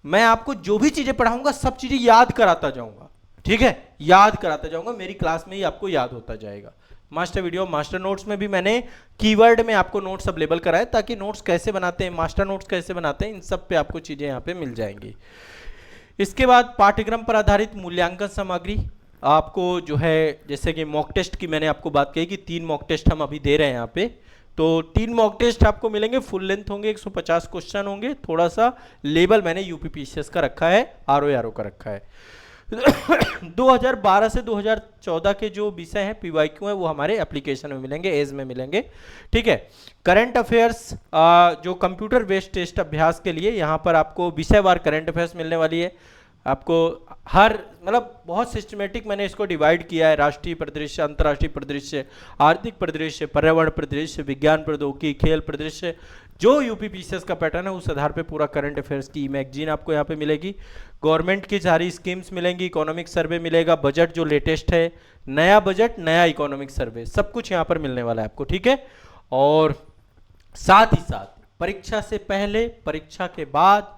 मैं आपको जो भी चीज़ें पढ़ाऊँगा सब चीज़ें याद कराता जाऊँगा, ठीक है, याद कराता जाऊंगा, मेरी क्लास में ही आपको याद होता जाएगा। मास्टर वीडियो, मास्टर नोट्स में भी मैंने कीवर्ड में आपको नोट्स अवेलेबल कराए, ताकि नोट्स कैसे बनाते हैं, मास्टर नोट्स कैसे बनाते हैं, इन सब पे आपको चीजें यहाँ पे मिल जाएंगी। इसके बाद पाठ्यक्रम पर आधारित मूल्यांकन सामग्री आपको जो है, जैसे कि मॉक टेस्ट की मैंने आपको बात कही कि 3 मॉक टेस्ट हम अभी दे रहे हैं यहाँ पे, तो 3 मॉक टेस्ट आपको मिलेंगे, फुल लेंथ होंगे, 150 क्वेश्चन होंगे। थोड़ा सा लेवल मैंने यूपीपीसीएस का रखा है, आरओ का रखा है। 2012 से 2014 के जो विषय हैं पीवाईक्यू हैं वो हमारे एप्लीकेशन में मिलेंगे, एज में मिलेंगे, ठीक है। करंट अफेयर्स जो कंप्यूटर बेस्ड टेस्ट अभ्यास के लिए यहाँ पर आपको विषयवार करंट अफेयर्स मिलने वाली है। आपको हर मतलब बहुत सिस्टमेटिक मैंने इसको डिवाइड किया है, राष्ट्रीय परिदृश्य, अंतर्राष्ट्रीय परिदृश्य, आर्थिक परिदृश्य, पर्यावरण परिदृश्य, विज्ञान प्रौद्योगिकी, खेल परिदृश्य, जो यूपीपीसीएस का पैटर्न है उस आधार पे पूरा करंट अफेयर्स की मैगजीन आपको यहाँ पे मिलेगी। गवर्नमेंट की सारी स्कीम्स मिलेंगी, इकोनॉमिक सर्वे मिलेगा, बजट जो लेटेस्ट है, नया बजट, नया इकोनॉमिक सर्वे, सब कुछ यहाँ पर मिलने वाला है आपको, ठीक है। और साथ ही साथ परीक्षा से पहले, परीक्षा के बाद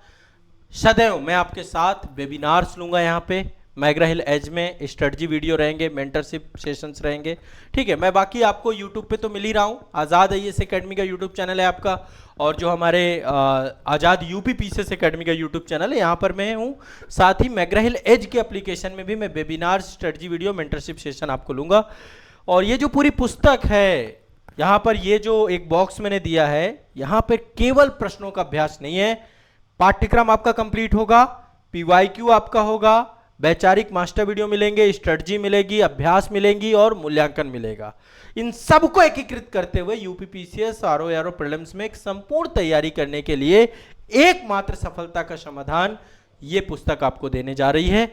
सदैव मैं आपके साथ वेबिनार्स लूंगा। यहाँ पे मैग्रा हिल एज में स्ट्रेटजी वीडियो रहेंगे, मेंटरशिप सेशंस रहेंगे, ठीक है। मैं बाकी आपको यूट्यूब पे तो मिल ही रहा हूँ, आज़ाद आईएएस एकेडमी का यूट्यूब चैनल है आपका, और जो हमारे आज़ाद यूपीपीसीएस एकेडमी का यूट्यूब चैनल है, यहाँ पर मैं हूँ। साथ ही मैग्रा हिल एज के एप्लीकेशन में भी मैं webinar, strategy video, mentorship session आपको लूंगा। और ये जो पूरी पुस्तक है, यहाँ पर ये जो एक बॉक्स मैंने दिया है, यहाँ पर केवल प्रश्नों का अभ्यास नहीं है, पाठ्यक्रम आपका कंप्लीट होगा, पीवाईक्यू आपका होगा, वैचारिक मास्टर वीडियो मिलेंगे, स्ट्रेटजी मिलेगी, अभ्यास मिलेंगी और मूल्यांकन मिलेगा। इन सबको एकीकृत करते हुए यूपीपीसीएस, आरओ प्रीलिम्स में एक संपूर्ण तैयारी करने के लिए एकमात्र सफलता का समाधान ये पुस्तक आपको देने जा रही है।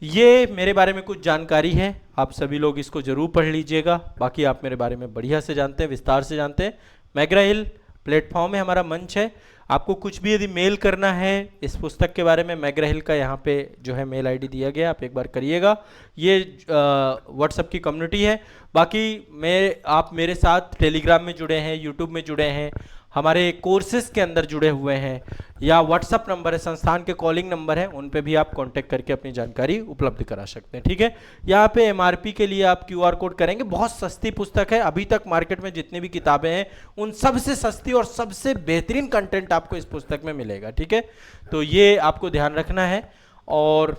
ये मेरे बारे में कुछ जानकारी है, आप सभी लोग इसको जरूर पढ़ लीजिएगा। बाकी आप मेरे बारे में बढ़िया से जानते हैं, विस्तार से जानते हैं। मैग्रा हिल प्लेटफॉर्म है, हमारा मंच है। आपको कुछ भी यदि मेल करना है इस पुस्तक के बारे में, मैग्रा हिल का यहाँ पे जो है मेल आईडी दिया गया, आप एक बार करिएगा। ये व्हाट्सएप की कम्युनिटी है। बाकी आप मेरे साथ टेलीग्राम में जुड़े हैं, यूट्यूब में जुड़े हैं, हमारे कोर्सेज के अंदर जुड़े हुए हैं, या व्हाट्सअप नंबर है, संस्थान के कॉलिंग नंबर है, उन पे भी आप कांटेक्ट करके अपनी जानकारी उपलब्ध करा सकते हैं, ठीक है। यहाँ पे एमआरपी के लिए आप क्यूआर कोड करेंगे। बहुत सस्ती पुस्तक है, अभी तक मार्केट में जितनी भी किताबें हैं उन सबसे सस्ती और सबसे बेहतरीन कंटेंट आपको इस पुस्तक में मिलेगा, ठीक है। तो ये आपको ध्यान रखना है। और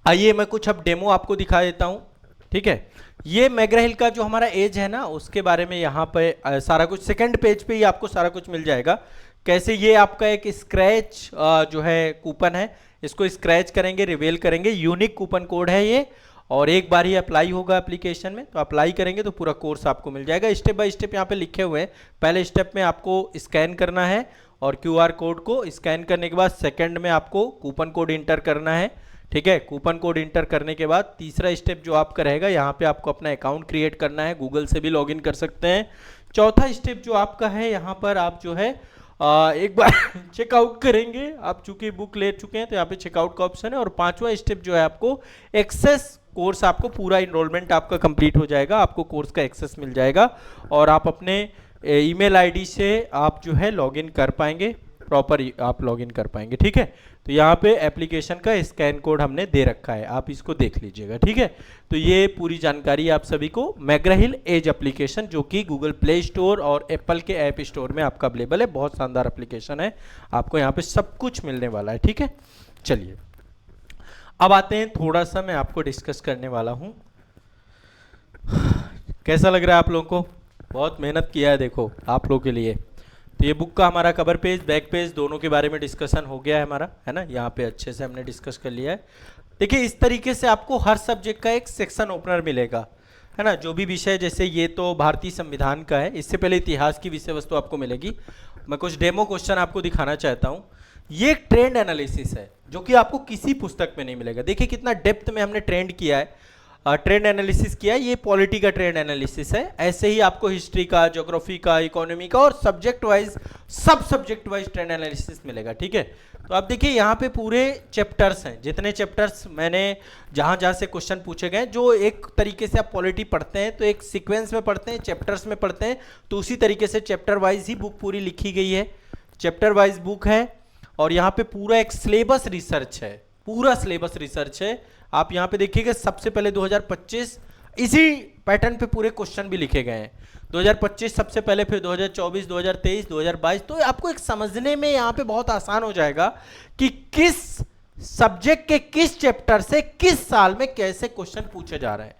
आइए मैं कुछ अब डेमो आपको दिखा देता हूँ, ठीक है। ये मैग्रा हिल का जो हमारा एज है ना, उसके बारे में यहाँ पे सारा कुछ सेकंड पेज पे ही आपको सारा कुछ मिल जाएगा। कैसे ये आपका एक स्क्रैच जो है कूपन है, इसको स्क्रैच करेंगे, रिवील करेंगे, यूनिक कूपन कोड है ये, और एक बार ही अप्लाई होगा एप्लीकेशन में। तो अप्लाई करेंगे तो पूरा कोर्स आपको मिल जाएगा। स्टेप बाय स्टेप यहाँ पे लिखे हुए हैं। पहले स्टेप में आपको स्कैन करना है, और क्यूआर कोड को स्कैन करने के बाद सेकंड में आपको कूपन कोड इंटर करना है, ठीक है। कूपन कोड इंटर करने के बाद तीसरा स्टेप जो आपका रहेगा, यहाँ पे आपको अपना अकाउंट क्रिएट करना है, गूगल से भी लॉगिन कर सकते हैं। चौथा स्टेप जो आपका है, यहाँ पर आप जो है एक बार चेकआउट करेंगे। आप चूंकि बुक ले चुके हैं तो यहाँ पे चेकआउट का ऑप्शन है। और पांचवा स्टेप जो है, आपको एक्सेस कोर्स, आपको पूरा इनरोलमेंट आपका कंप्लीट हो जाएगा, आपको कोर्स का एक्सेस मिल जाएगा, और आप अपने ईमेल आईडी से आप जो है लॉगिन कर पाएंगे, प्रॉपर आप लॉगिन कर पाएंगे, ठीक है। तो यहाँ पे एप्लीकेशन का स्कैन कोड हमने दे रखा है, आप इसको देख लीजिएगा, ठीक है। तो ये पूरी जानकारी आप सभी को मैग्रा हिल एज एप्लीकेशन, जो कि गूगल प्ले स्टोर और एप्पल के ऐप स्टोर में आपका अवेलेबल है, बहुत शानदार एप्लीकेशन है, आपको यहाँ पे सब कुछ मिलने वाला है, ठीक है। चलिए अब आते हैं, थोड़ा सा मैं आपको डिस्कस करने वाला हूँ। कैसा लग रहा है आप लोगों को? बहुत मेहनत किया है देखो आप लोगों के लिए। तो ये बुक का हमारा कवर पेज, बैक पेज दोनों के बारे में डिस्कशन हो गया है हमारा, है ना। यहाँ पे अच्छे से हमने डिस्कस कर लिया है। देखिए इस तरीके से आपको हर सब्जेक्ट का एक सेक्शन ओपनर मिलेगा, है ना। जो भी विषय, जैसे ये तो भारतीय संविधान का है, इससे पहले इतिहास की विषय वस्तु आपको मिलेगी। मैं कुछ डेमो क्वेश्चन आपको दिखाना चाहता हूँ। ये एक ट्रेंड एनालिसिस है जो कि आपको किसी पुस्तक में नहीं मिलेगा। देखिए कितना डेप्थ में हमने ट्रेंड किया है, ट्रेंड एनालिसिस किया है। ये पॉलिटी का ट्रेंड एनालिसिस है। ऐसे ही आपको हिस्ट्री का, ज्योग्राफी का, इकोनॉमी का और सब्जेक्ट वाइज, सब सब्जेक्ट वाइज ट्रेंड एनालिसिस मिलेगा, ठीक है। तो आप देखिए यहाँ पे पूरे चैप्टर्स हैं, जितने चैप्टर्स मैंने जहाँ से क्वेश्चन पूछे गए, जो एक तरीके से आप पॉलिटी पढ़ते हैं तो एक सीक्वेंस में पढ़ते हैं, चैप्टर्स में पढ़ते हैं, तो उसी तरीके से चैप्टर वाइज ही बुक पूरी लिखी गई है, चैप्टर वाइज बुक है। और यहाँ पे पूरा एक सिलेबस रिसर्च है, पूरा सिलेबस रिसर्च है। आप यहाँ पे देखिएगा सबसे पहले 2025 इसी पैटर्न पे पूरे क्वेश्चन भी लिखे गए हैं। 2025 सबसे पहले, फिर 2024, 2023, 2022। तो आपको एक समझने में यहाँ पे बहुत आसान हो जाएगा कि किस सब्जेक्ट के किस चैप्टर से किस साल में कैसे क्वेश्चन पूछे जा रहे हैं।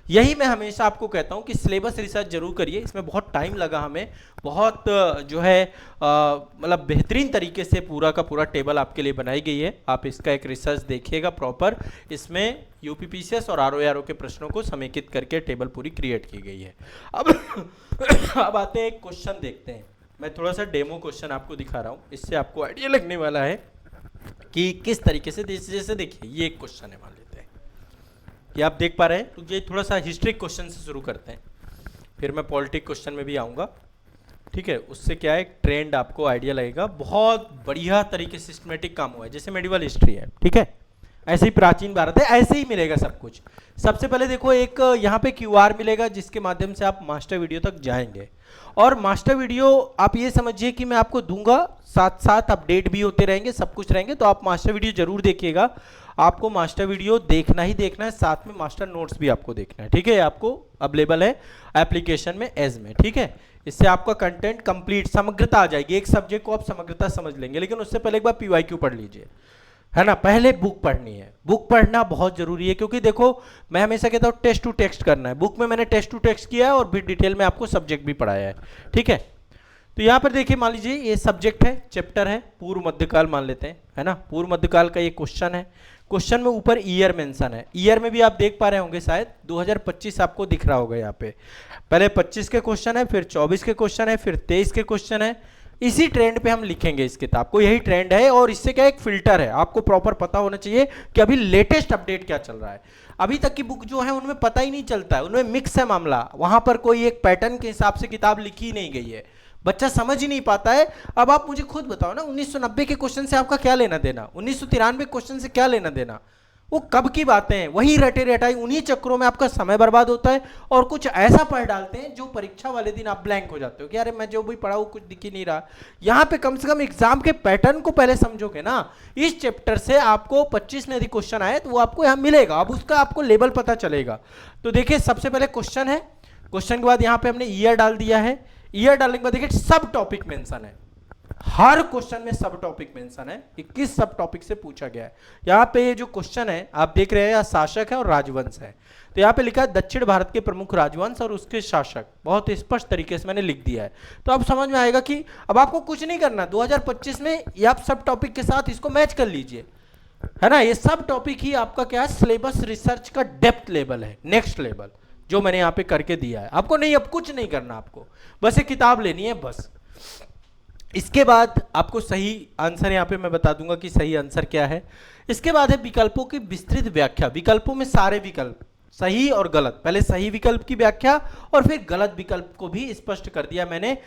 यही मैं हमेशा आपको कहता हूं कि सिलेबस रिसर्च जरूर करिए। इसमें बहुत टाइम लगा हमें, बहुत जो है मतलब बेहतरीन तरीके से पूरा का पूरा टेबल आपके लिए बनाई गई है। आप इसका एक रिसर्च देखिएगा प्रॉपर। इसमें यूपीपीसीएस और आरओ के प्रश्नों को समेकित करके टेबल पूरी क्रिएट की गई है। अब आते हैं एक क्वेश्चन देखते हैं। मैं थोड़ा सा डेमो क्वेश्चन आपको दिखा रहा हूँ, इससे आपको आइडिया लगने वाला है कि किस तरीके से। जैसे देखिए ये एक क्वेश्चन है, मान लेते हैं कि आप देख पा रहे हैं। तो ये थोड़ा सा हिस्ट्री क्वेश्चन से शुरू करते हैं, फिर मैं पॉलिटिक क्वेश्चन में भी आऊँगा, ठीक है। उससे क्या है, ट्रेंड आपको आइडिया लगेगा। बहुत बढ़िया तरीके से सिस्टमेटिक काम हुआ है, जैसे मेडिवल हिस्ट्री है, ठीक है, ऐसे ही प्राचीन भारत है, ऐसे ही मिलेगा सब कुछ। सबसे पहले देखो एक यहाँ पे क्यूआर मिलेगा जिसके माध्यम से आप मास्टर वीडियो तक जाएंगे। और मास्टर वीडियो आप ये समझिए कि मैं आपको दूंगा, साथ साथ अपडेट भी होते रहेंगे, सब कुछ रहेंगे। तो आप मास्टर वीडियो जरूर देखिएगा। आपको मास्टर वीडियो देखना ही देखना है, साथ में मास्टर नोट्स भी आपको देखना है, ठीक है। आपको अवेलेबल है एप्लीकेशन में, एज में, ठीक है। इससे आपका कंटेंट कंप्लीट समग्रता आ जाएगी। एक सब्जेक्ट को आप समग्रता समझ लेंगे, लेकिन उससे पहले एक बार पीवाईक्यू पढ़ लीजिए, है ना। पहले बुक पढ़नी है, बुक पढ़ना बहुत जरूरी है, क्योंकि देखो मैं हमेशा कहता हूँ टेस्ट टू टेक्स्ट करना है। बुक में मैंने टेस्ट टू टेक्स्ट किया है और भी डिटेल में आपको सब्जेक्ट भी पढ़ाया है, ठीक है। तो यहाँ पर देखिए, मान लीजिए ये सब्जेक्ट है, चैप्टर है पूर्व मध्यकाल मान लेते हैं, है ना। पूर्व मध्यकाल का ये क्वेश्चन है। क्वेश्चन में ऊपर ईयर मेंशन है। ईयर में भी आप देख पा रहे होंगे, शायद 2025 आपको दिख रहा होगा यहाँ पे। पहले 25 के क्वेश्चन है, फिर 24 के क्वेश्चन है, फिर 23 के क्वेश्चन है। इसी ट्रेंड पे हम लिखेंगे इस किताब को, यही ट्रेंड है। और इससे क्या एक फिल्टर है, आपको प्रॉपर पता होना चाहिए कि अभी लेटेस्ट अपडेट क्या चल रहा है। अभी तक की बुक जो है उनमें पता ही नहीं चलता है, उनमें मिक्स है मामला। वहां पर कोई एक पैटर्न के हिसाब से किताब लिखी ही नहीं गई है, बच्चा समझ ही नहीं पाता है। अब आप मुझे खुद बताओ ना, 1990 के क्वेश्चन से आपका क्या लेना देना, 1993 क्वेश्चन से क्या लेना देना, वो कब की बातें हैं। वही रटे रटाई, उन्हीं चक्रों में आपका समय बर्बाद होता है। और कुछ ऐसा पढ़ डालते हैं जो परीक्षा वाले दिन आप ब्लैंक हो जाते हो कि अरे मैं जो भी पढ़ा वो कुछ दिख ही नहीं रहा। यहाँ पे कम से कम एग्जाम के पैटर्न को पहले समझोगे ना। इस चैप्टर से आपको 25 में यदि क्वेश्चन आए तो वो आपको यहाँ मिलेगा, अब उसका आपको लेवल पता चलेगा। तो देखिए सबसे पहले क्वेश्चन है, क्वेश्चन के बाद यहाँ पे हमने ईयर डाल दिया है। ईयर डालने के बाद देखिए सब टॉपिक मेंशन है, हर क्वेश्चन में सब टॉपिक मेंशन है कि किस सब टॉपिक से पूछा गया है। यहाँ पे ये जो क्वेश्चन है आप देख रहे हैं, शासक है और राजवंश है। तो यहाँ पे लिखा है दक्षिण भारत के प्रमुख राजवंश और उसके शासक, बहुत स्पष्ट तरीके से मैंने लिख दिया है। तो अब समझ में आएगा कि अब आपको कुछ नहीं करना, 2025 में ये आप सब टॉपिक के साथ इसको मैच कर लीजिए, है ना। ये सब टॉपिक ही आपका क्या है, सिलेबस रिसर्च का डेप्थ लेवल है, नेक्स्ट लेवल जो मैंने यहाँ पे करके दिया है आपको। नहीं, अब कुछ नहीं करना आपको, बस एक किताब लेनी है बस। इसके बाद आपको सही आंसर यहाँ पे मैं बता दूंगा कि सही आंसर क्या है। इसके बाद है विकल्पों की विस्तृत व्याख्या। विकल्पों में सारे विकल्प सही और गलत, पहले सही विकल्प की व्याख्या और फिर गलत विकल्प को भी स्पष्ट कर दिया मैंने।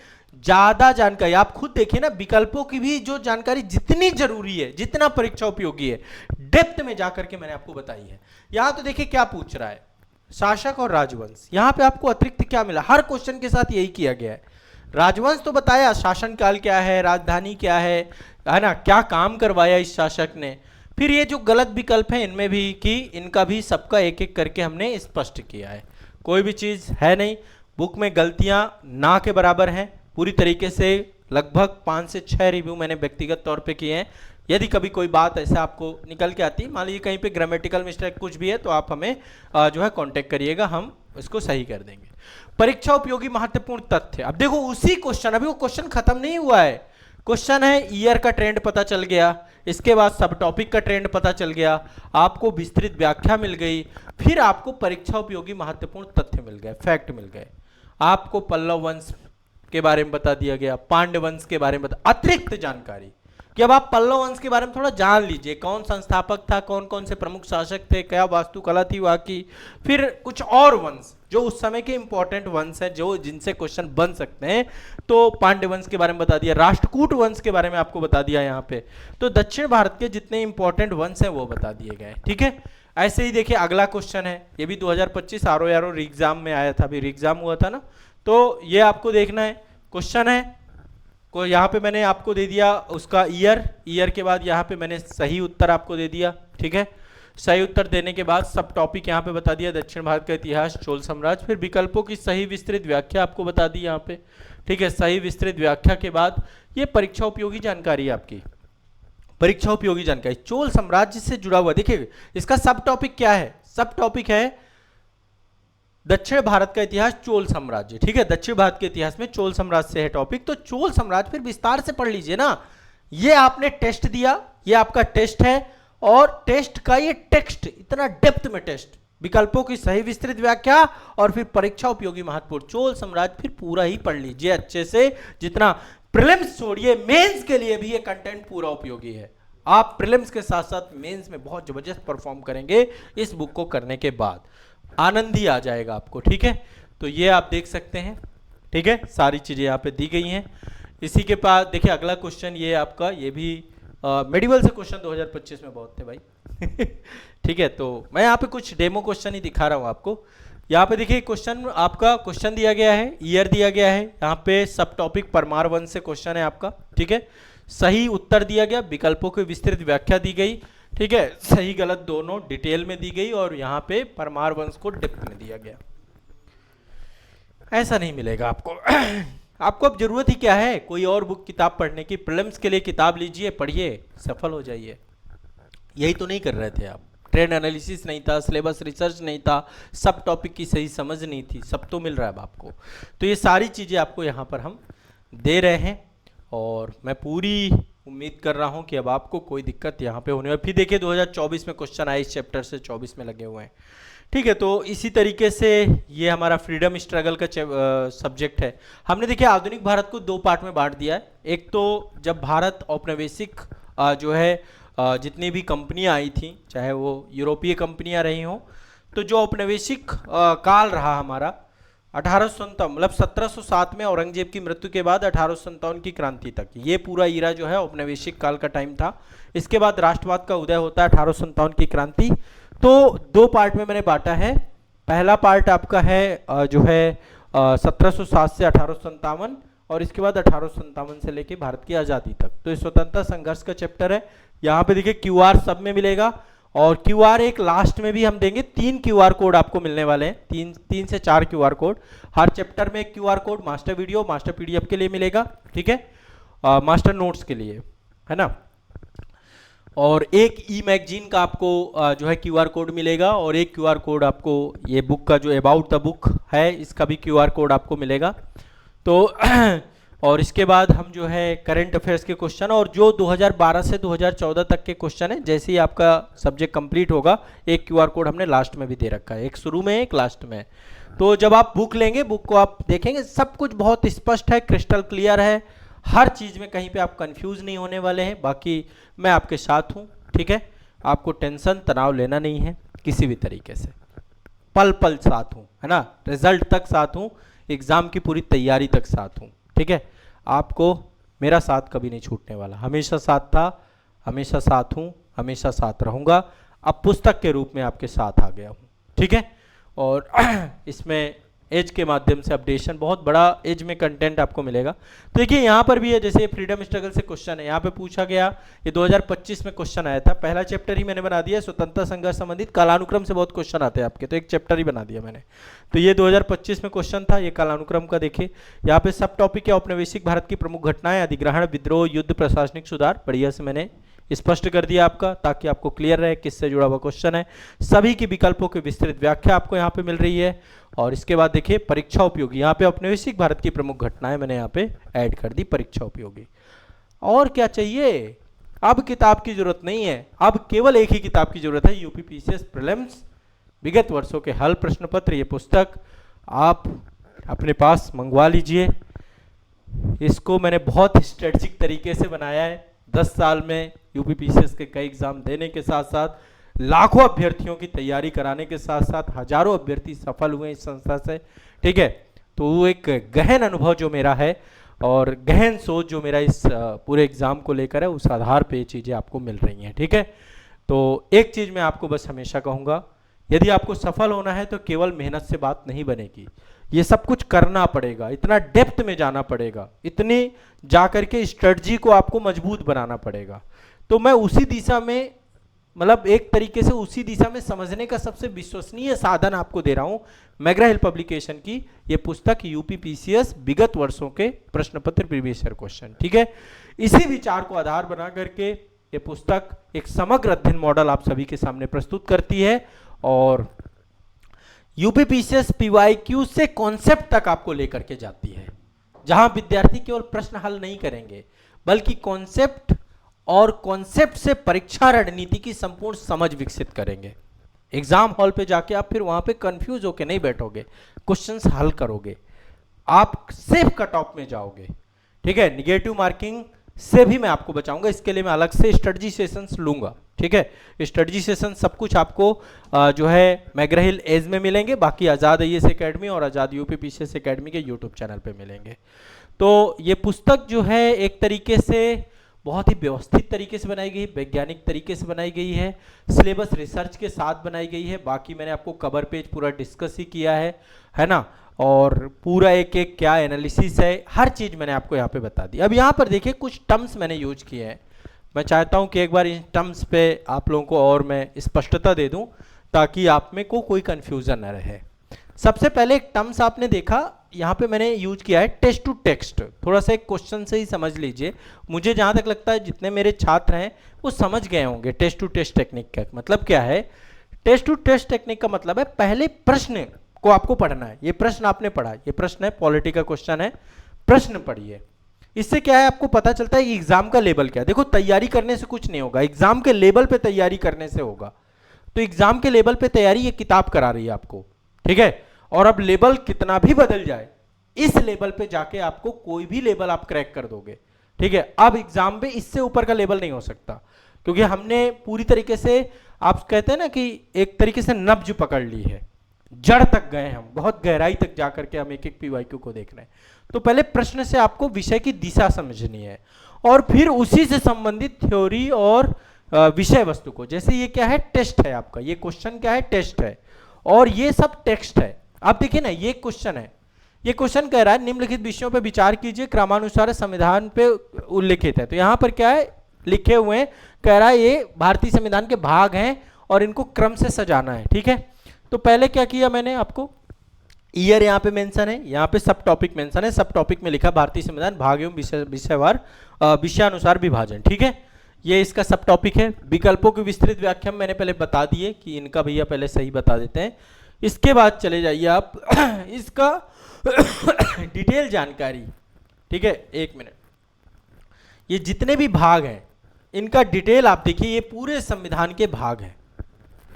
ज्यादा जानकारी आप खुद देखिए ना, विकल्पों की भी जो जानकारी जितनी जरूरी है, जितना परीक्षा उपयोगी है, डेप्थ में जाकर के मैंने आपको बताई है। यहां तो देखिए क्या पूछ रहा है, शासक और राजवंश। यहां पे आपको अतिरिक्त क्या मिला, हर क्वेश्चन के साथ यही किया गया है। राजवंश तो बताया, शासनकाल क्या है, राजधानी क्या है ना, क्या काम करवाया इस शासक ने। फिर ये जो गलत विकल्प हैं इनमें भी कि इनका भी सबका एक एक करके हमने स्पष्ट किया है। कोई भी चीज़ है नहीं बुक में, गलतियां ना के बराबर हैं पूरी तरीके से। लगभग 5 से 6 रिव्यू मैंने व्यक्तिगत तौर पे किए हैं। यदि कभी कोई बात ऐसे आपको निकल के आती, मान लीजिए कहीं पे ग्रामेटिकल मिस्टेक कुछ भी है, तो आप हमें जो है कांटेक्ट करिएगा, हम इसको सही कर देंगे। परीक्षा उपयोगी महत्वपूर्ण तथ्य। अब देखो उसी क्वेश्चन, अभी वो क्वेश्चन खत्म नहीं हुआ है। क्वेश्चन है ईयर का ट्रेंड पता चल गया, इसके बाद सब टॉपिक का ट्रेंड पता चल गया, आपको विस्तृत व्याख्या मिल गई, फिर आपको परीक्षा उपयोगी महत्वपूर्ण तथ्य मिल गए, फैक्ट मिल गए। आपको पल्लव वंश के बारे में बता दिया गया, पांड्य वंश के बारे में अतिरिक्त जानकारी कि अब आप पल्लव वंश के बारे में थोड़ा जान लीजिए, कौन संस्थापक था, कौन कौन से प्रमुख शासक थे, क्या वास्तुकला थी वहां की। फिर कुछ और वंश जो उस समय के इंपॉर्टेंट वंश है, जो जिनसे क्वेश्चन बन सकते हैं, तो पांड्य वंश के बारे में बता दिया, राष्ट्रकूट वंश के बारे में आपको बता दिया यहाँ पे। तो दक्षिण भारत के जितने इंपॉर्टेंट वंश है वो बता दिए गए, ठीक है। ऐसे ही देखिए अगला क्वेश्चन है, ये भी 2025 आरओ एग्जाम में आया था, अभी एग्जाम हुआ था ना, तो ये आपको देखना है। क्वेश्चन है को यहाँ पे मैंने आपको दे दिया उसका ईयर के बाद यहाँ पे मैंने सही उत्तर आपको दे दिया, ठीक है। सही उत्तर देने के बाद सब टॉपिक यहाँ पे बता दिया, दक्षिण भारत का इतिहास, चोल साम्राज्य। फिर विकल्पों की सही विस्तृत व्याख्या आपको बता दी यहाँ पे, ठीक है। सही विस्तृत व्याख्या के बाद ये परीक्षा उपयोगी जानकारी आपकी, परीक्षा उपयोगी जानकारी चोल साम्राज्य से जुड़ा हुआ। देखिए इसका सब टॉपिक क्या है, सब टॉपिक है दक्षिण भारत का इतिहास, चोल साम्राज्य। ठीक है, दक्षिण भारत के इतिहास में चोल साम्राज्य से है टॉपिक, तो चोल साम्राज्य फिर विस्तार से पढ़ लीजिए ना। ये आपने टेस्ट दिया, ये आपका टेस्ट है, और टेस्ट का ये टेक्स्ट इतना डेप्थ में टेस्ट, विकल्पों की सही विस्तृत व्याख्या और फिर परीक्षा उपयोगी महत्वपूर्ण चोल साम्राज्य फिर पूरा ही पढ़ लीजिए अच्छे से। जितना प्रीलिम्स छोड़िए, मेंस के लिए भी ये कंटेंट पूरा उपयोगी है। आप प्रीलिम्स के साथ साथ मेंस में बहुत जबरदस्त परफॉर्म करेंगे इस बुक को करने के बाद, आनंद ही आ जाएगा आपको। ठीक है, तो ये आप देख सकते हैं। ठीक है, सारी चीजें यहाँ पे दी गई हैं। इसी के पास देखिए अगला क्वेश्चन, ये आपका, ये भी मेडिवल से क्वेश्चन 2025 में बहुत थे भाई। ठीक है, तो मैं यहाँ पे कुछ डेमो क्वेश्चन ही दिखा रहा हूँ आपको। यहाँ पे देखिए क्वेश्चन, आपका क्वेश्चन दिया गया है, ईयर दिया गया है, यहाँ पे सब टॉपिक परमार वंश से क्वेश्चन है आपका। ठीक है, सही उत्तर दिया गया, विकल्पों की विस्तृत व्याख्या दी गई। ठीक है, सही गलत दोनों डिटेल में दी गई, और यहाँ पे परमार वंश को डेप्थ में दिया गया। ऐसा नहीं मिलेगा आपको। आपको अब जरूरत ही क्या है, कोई और बुक किताब पढ़ने की? प्रीलिम्स के लिए किताब लीजिए, पढ़िए, सफल हो जाइए। यही तो नहीं कर रहे थे आप। ट्रेंड एनालिसिस नहीं था, सिलेबस रिसर्च नहीं था, सब टॉपिक की सही समझ नहीं थी, सब तो मिल रहा है अब आपको। तो ये सारी चीज़ें आपको यहाँ पर हम दे रहे हैं, और मैं पूरी उम्मीद कर रहा हूँ कि अब आपको कोई दिक्कत यहाँ पे होने वाली। फिर देखिए 2024 में क्वेश्चन आए इस चैप्टर से, 24 में लगे हुए हैं। ठीक है, तो इसी तरीके से ये हमारा फ्रीडम स्ट्रगल का सब्जेक्ट है। हमने देखिए आधुनिक भारत को दो पार्ट में बांट दिया है। एक तो जब भारत औपनिवेशिक जो है जितनी भी कंपनियां आई थी, चाहे वो यूरोपीय कंपनियां रही हों, तो जो औपनिवेशिक काल रहा हमारा 1857, मतलब 1707 में औरंगजेब की मृत्यु के बाद 1857 की क्रांति तक, ये पूरा ईरा जो है औपनिवेशिक काल का टाइम था। इसके बाद राष्ट्रवाद का उदय होता है 1857 की क्रांति। तो दो पार्ट में मैंने बांटा है। पहला पार्ट आपका है जो है 1707 से 1857, और इसके बाद 1857 से लेके भारत की आज़ादी तक, तो ये स्वतंत्रता संघर्ष का चैप्टर है। यहाँ पे देखिए क्यूआर सब में मिलेगा, और क्यूआर एक लास्ट में भी हम देंगे। 3 क्यूआर कोड आपको मिलने वाले हैं, 3 से 4 क्यूआर कोड हर चैप्टर में। एक QR code master video, master PDF के लिए मिलेगा। ठीक है, मास्टर नोट्स के लिए, है ना। और एक ई मैगजीन का आपको जो है क्यूआर कोड मिलेगा, और एक क्यूआर कोड आपको ये बुक का जो अबाउट द बुक है, इसका भी क्यूआर कोड आपको मिलेगा। तो और इसके बाद हम जो है करंट अफेयर्स के क्वेश्चन, और जो 2012 से 2014 तक के क्वेश्चन है, जैसे ही आपका सब्जेक्ट कंप्लीट होगा, एक क्यूआर कोड हमने लास्ट में भी दे रखा है, एक शुरू में एक लास्ट में। तो जब आप बुक लेंगे, बुक को आप देखेंगे, सब कुछ बहुत स्पष्ट है, क्रिस्टल क्लियर है, हर चीज़ में कहीं पे आप कंफ्यूज नहीं होने वाले हैं। बाकी मैं आपके साथ हूँ। ठीक है, आपको टेंशन तनाव लेना नहीं है किसी भी तरीके से, पल पल साथ हूँ, है ना, रिजल्ट तक साथ हूँ, एग्ज़ाम की पूरी तैयारी तक साथ हूँ। ठीक है, आपको मेरा साथ कभी नहीं छूटने वाला, हमेशा साथ था, हमेशा साथ हूँ, हमेशा साथ रहूँगा। अब पुस्तक के रूप में आपके साथ आ गया हूँ। ठीक है, और इसमें एज के माध्यम से अपडेशन, बहुत बड़ा एज में कंटेंट आपको मिलेगा। तो देखिए यहाँ पर भी है, जैसे फ्रीडम स्ट्रगल से क्वेश्चन है, यहाँ पे पूछा गया, ये 2025 में क्वेश्चन आया था। पहला चैप्टर ही मैंने बना दिया, स्वतंत्रता संघर्ष संबंधित कालानुक्रम से बहुत क्वेश्चन आते हैं आपके, तो एक चैप्टर ही बना दिया मैंने। तो ये 2025 में क्वेश्चन था, ये कालानुक्रम का। देखिए यहाँ पे सब टॉपिक है, औपनिवेशिक भारत की प्रमुख घटनाएं, अधिग्रहण, विद्रोह, युद्ध, प्रशासनिक सुधार, बढ़िया से मैंने स्पष्ट कर दिया आपका, ताकि आपको क्लियर रहे किससे जुड़ा हुआ क्वेश्चन है। सभी की विकल्पों की विस्तृत व्याख्या आपको यहाँ पे मिल रही है। और इसके बाद देखिए परीक्षा उपयोगी, यहाँ पे औपनिवेशिक भारत की प्रमुख घटनाएं मैंने यहाँ पे ऐड कर दी, परीक्षा उपयोगी। और क्या चाहिए, अब किताब की जरूरत नहीं है, अब केवल एक ही किताब की जरूरत है, यूपीपीसीएस प्रीलिम्स विगत वर्षों के हल प्रश्न पत्र। ये पुस्तक आप अपने पास मंगवा लीजिए। इसको मैंने बहुत स्ट्रेटजिक तरीके से बनाया है। 10 साल में यूपीपीसीएस के कई एग्जाम देने के साथ साथ, लाखों अभ्यर्थियों की तैयारी कराने के साथ साथ, हजारों अभ्यर्थी सफल हुए इस संस्था से। ठीक है, तो वो एक गहन अनुभव जो मेरा है और गहन सोच जो मेरा इस पूरे एग्जाम को लेकर है, उस आधार पे ये चीज़ें आपको मिल रही हैं। ठीक है, तो एक चीज़ मैं आपको बस हमेशा कहूँगा, यदि आपको सफल होना है तो केवल मेहनत से बात नहीं बनेगी, ये सब कुछ करना पड़ेगा, इतना डेप्थ में जाना पड़ेगा, इतनी जाकर के स्ट्रेटजी को आपको मजबूत बनाना पड़ेगा। तो मैं उसी दिशा में, मतलब एक तरीके से उसी दिशा में समझने का सबसे विश्वसनीय साधन आपको दे रहा हूं, मैग्रा हिल पब्लिकेशन की ये पुस्तक यूपीपीसीएस विगत वर्षों के प्रश्न पत्र प्रीवियस ईयर क्वेश्चन। ठीक है, इसी विचार को आधार बना करके ये पुस्तक एक समग्र अध्ययन मॉडल आप सभी के सामने प्रस्तुत करती है। और यूपीपीसीएस पीवाईक्यू से कॉन्सेप्ट तक आपको लेकर के जाती है, जहां विद्यार्थी केवल प्रश्न हल नहीं करेंगे बल्कि कॉन्सेप्ट और कॉन्सेप्ट से परीक्षा रणनीति की संपूर्ण समझ विकसित करेंगे। एग्जाम हॉल पे जाके आप फिर वहां पे कंफ्यूज होके नहीं बैठोगे, क्वेश्चंस हल करोगे, आप सेफ कट ऑफ में जाओगे। ठीक है, निगेटिव मार्किंग से भी मैं आपको बचाऊंगा, इसके लिए मैं अलग से स्ट्रेटजी सेशंस लूंगा। ठीक है, स्ट्रेटजी सेशन सब कुछ आपको जो है मैग्रा-हिल एज में मिलेंगे, बाकी आज़ाद आईएएस एकेडमी और आज़ाद यूपीपीसीएस एकेडमी के यूट्यूब चैनल पे मिलेंगे। तो ये पुस्तक जो है एक तरीके से बहुत ही व्यवस्थित तरीके से बनाई गई, वैज्ञानिक तरीके से बनाई गई है, सिलेबस रिसर्च के साथ बनाई गई है। बाकी मैंने आपको कवर पेज पूरा डिस्कस ही किया है ना, और पूरा एक एक क्या एनालिसिस है, हर चीज़ मैंने आपको यहाँ पे बता दी। अब यहाँ पर देखिए कुछ टर्म्स मैंने यूज किए हैं, मैं चाहता हूँ कि एक बार इन टर्म्स पे आप लोगों को और मैं स्पष्टता दे दूँ ताकि आप में को कोई कन्फ्यूज़न न रहे। सबसे पहले एक टर्म्स आपने देखा यहाँ पे मैंने यूज किया है टेस्ट टू टेक्स्ट। थोड़ा सा एक क्वेश्चन से ही समझ लीजिए, मुझे जहाँ तक लगता है जितने मेरे छात्र हैं वो समझ गए होंगे टेस्ट टू टेस्ट टेक्निक का मतलब क्या है। टेस्ट टू टेस्ट टेक्निक का मतलब है पहले प्रश्न को आपको पढ़ना है, ये प्रश्न आपने पढ़ा, ये प्रश्न है पॉलिटी का क्वेश्चन है, प्रश्न पढ़िए। इससे क्या है आपको पता चलता है कि एग्जाम का लेवल क्या है। देखो तैयारी करने से कुछ नहीं होगा, एग्जाम के लेवल पे तैयारी करने से होगा। तो एग्जाम के लेवल पे तैयारी ये किताब करा रही है आपको, ठीक है। और अब लेवल कितना भी बदल जाए, इस लेवल पे जाके आपको कोई भी लेवल आप क्रैक कर दोगे, ठीक है। अब एग्जाम में इससे ऊपर का लेवल नहीं हो सकता, क्योंकि हमने पूरी तरीके से, आप कहते हैं ना कि एक तरीके से नब्ज पकड़ ली है, जड़ तक गए हम, बहुत गहराई तक जाकर के हम एक एक पीवाईक्यू को देख रहे हैं। तो पहले प्रश्न से आपको विषय की दिशा समझनी है और फिर उसी से संबंधित थ्योरी और विषय वस्तु को, जैसे ये क्या है टेस्ट है आपका, ये क्वेश्चन क्या है टेस्ट है और ये सब टेक्स्ट है। आप देखिए ना, ये क्वेश्चन है, ये क्वेश्चन कह रहा है निम्नलिखित विषयों पर विचार कीजिए, क्रमानुसार संविधान पे उल्लिखित है। तो यहाँ पर क्या है लिखे हुए हैं, कह रहा है ये भारतीय संविधान के भाग हैं और इनको क्रम से सजाना है, ठीक है। तो पहले क्या किया मैंने आपको, ईयर यहाँ पे मेंशन है, यहाँ पे सब टॉपिक मेंशन है, सब टॉपिक में लिखा भारतीय संविधान भाग एवं विषयवार विषयानुसार विभाजन, ठीक है। ये इसका सब टॉपिक है। विकल्पों की विस्तृत व्याख्या मैंने पहले बता दिए कि इनका भैया पहले सही बता देते हैं। इसके बाद चले जाइए आप इसका डिटेल जानकारी, ठीक है। एक मिनट, ये जितने भी भाग हैं इनका डिटेल आप देखिए, ये पूरे संविधान के भाग हैं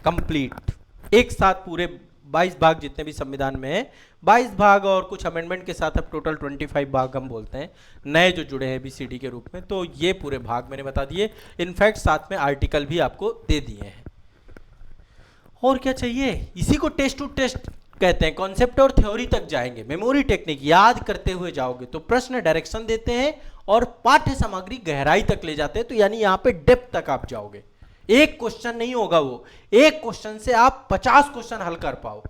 कंप्लीट, एक साथ पूरे 22 भाग जितने भी संविधान में है, 22 भाग और कुछ अमेंडमेंट के साथ अब टोटल 25 भाग हम बोलते हैं नए जो जुड़े हैं बीसीडी के रूप में। तो ये पूरे भाग मैंने बता दिए, इनफैक्ट साथ में आर्टिकल भी आपको दे दिए हैं। और क्या चाहिए, इसी को टेस्ट टू टेस्ट कहते हैं। कॉन्सेप्ट और थ्योरी तक जाएंगे, मेमोरी टेक्निक याद करते हुए जाओगे तो प्रश्न डायरेक्शन देते हैं और पाठ्य सामग्री गहराई तक ले जाते हैं। तो यानी यहाँ पे डेप्थ तक आप जाओगे, एक क्वेश्चन नहीं होगा वो, एक क्वेश्चन से आप 50 क्वेश्चन हल कर पाओ,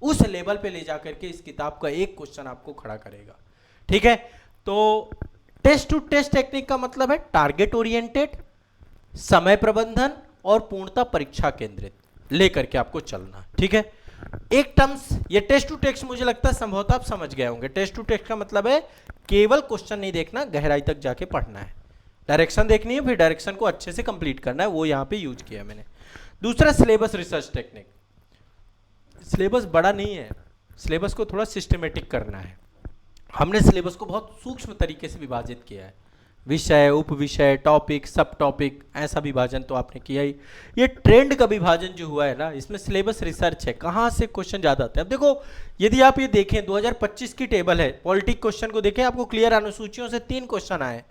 उस लेवल पे ले जाकर के इस किताब का एक क्वेश्चन आपको खड़ा करेगा, ठीक है। तो टेस्ट टू टेस्ट टेक्निक का मतलब है टारगेट ओरिएंटेड, समय प्रबंधन और पूर्णता परीक्षा केंद्रित लेकर के आपको चलना, ठीक है। एक टर्म्स ये टेस्ट टू टेक्स्ट, मुझे लगता है संभवतः आप समझ गए होंगे। टेस्ट टू टेक्स्ट का मतलब है केवल क्वेश्चन नहीं देखना, गहराई तक जाके पढ़ना है, डायरेक्शन देखनी है, फिर डायरेक्शन को अच्छे से कंप्लीट करना है, वो यहाँ पे यूज किया मैंने। दूसरा सिलेबस रिसर्च टेक्निक, सिलेबस बड़ा नहीं है, सिलेबस को थोड़ा सिस्टमेटिक करना है। हमने सिलेबस को बहुत सूक्ष्म तरीके से विभाजित किया है, विषय, उप विषय, टॉपिक, सब टॉपिक, ऐसा विभाजन तो आपने किया ही। ये ट्रेंड का विभाजन जो हुआ है ना, इसमें सिलेबस रिसर्च है, कहाँ से क्वेश्चन ज़्यादा आते हैं। अब देखो यदि आप ये देखें 2025 की टेबल है, पॉलिटिक क्वेश्चन को देखें, आपको क्लियर अनुसूचियों से 3 क्वेश्चन आए,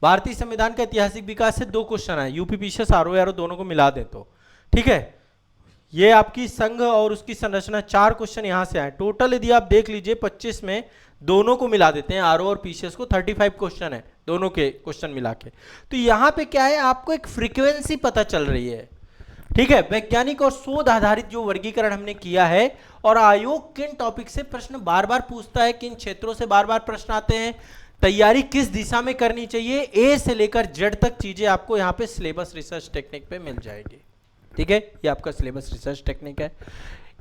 भारतीय संविधान का ऐतिहासिक विकास से 2 क्वेश्चन आए, यूपीपीसीएस आरओ दोनों को मिला दें तो, ठीक है। ये आपकी संघ और उसकी संरचना 4 क्वेश्चन यहाँ से आए। टोटल यदि आप देख लीजिए 25 में दोनों को मिला देते हैं, आरओ और पीसीएस को, 35 क्वेश्चन है दोनों के क्वेश्चन मिला के। तो यहाँ पे क्या है, आपको एक फ्रीक्वेंसी पता चल रही है, ठीक है। वैज्ञानिक और शोध आधारित जो वर्गीकरण हमने किया है, और आयोग किन टॉपिक से प्रश्न बार बार पूछता है, किन क्षेत्रों से बार बार प्रश्न आते हैं, तैयारी किस दिशा में करनी चाहिए, ए से लेकर जेड तक चीजें आपको यहाँ पे सिलेबस रिसर्च टेक्निक पे मिल जाएगी, ठीक है। ये आपका सिलेबस रिसर्च टेक्निक है।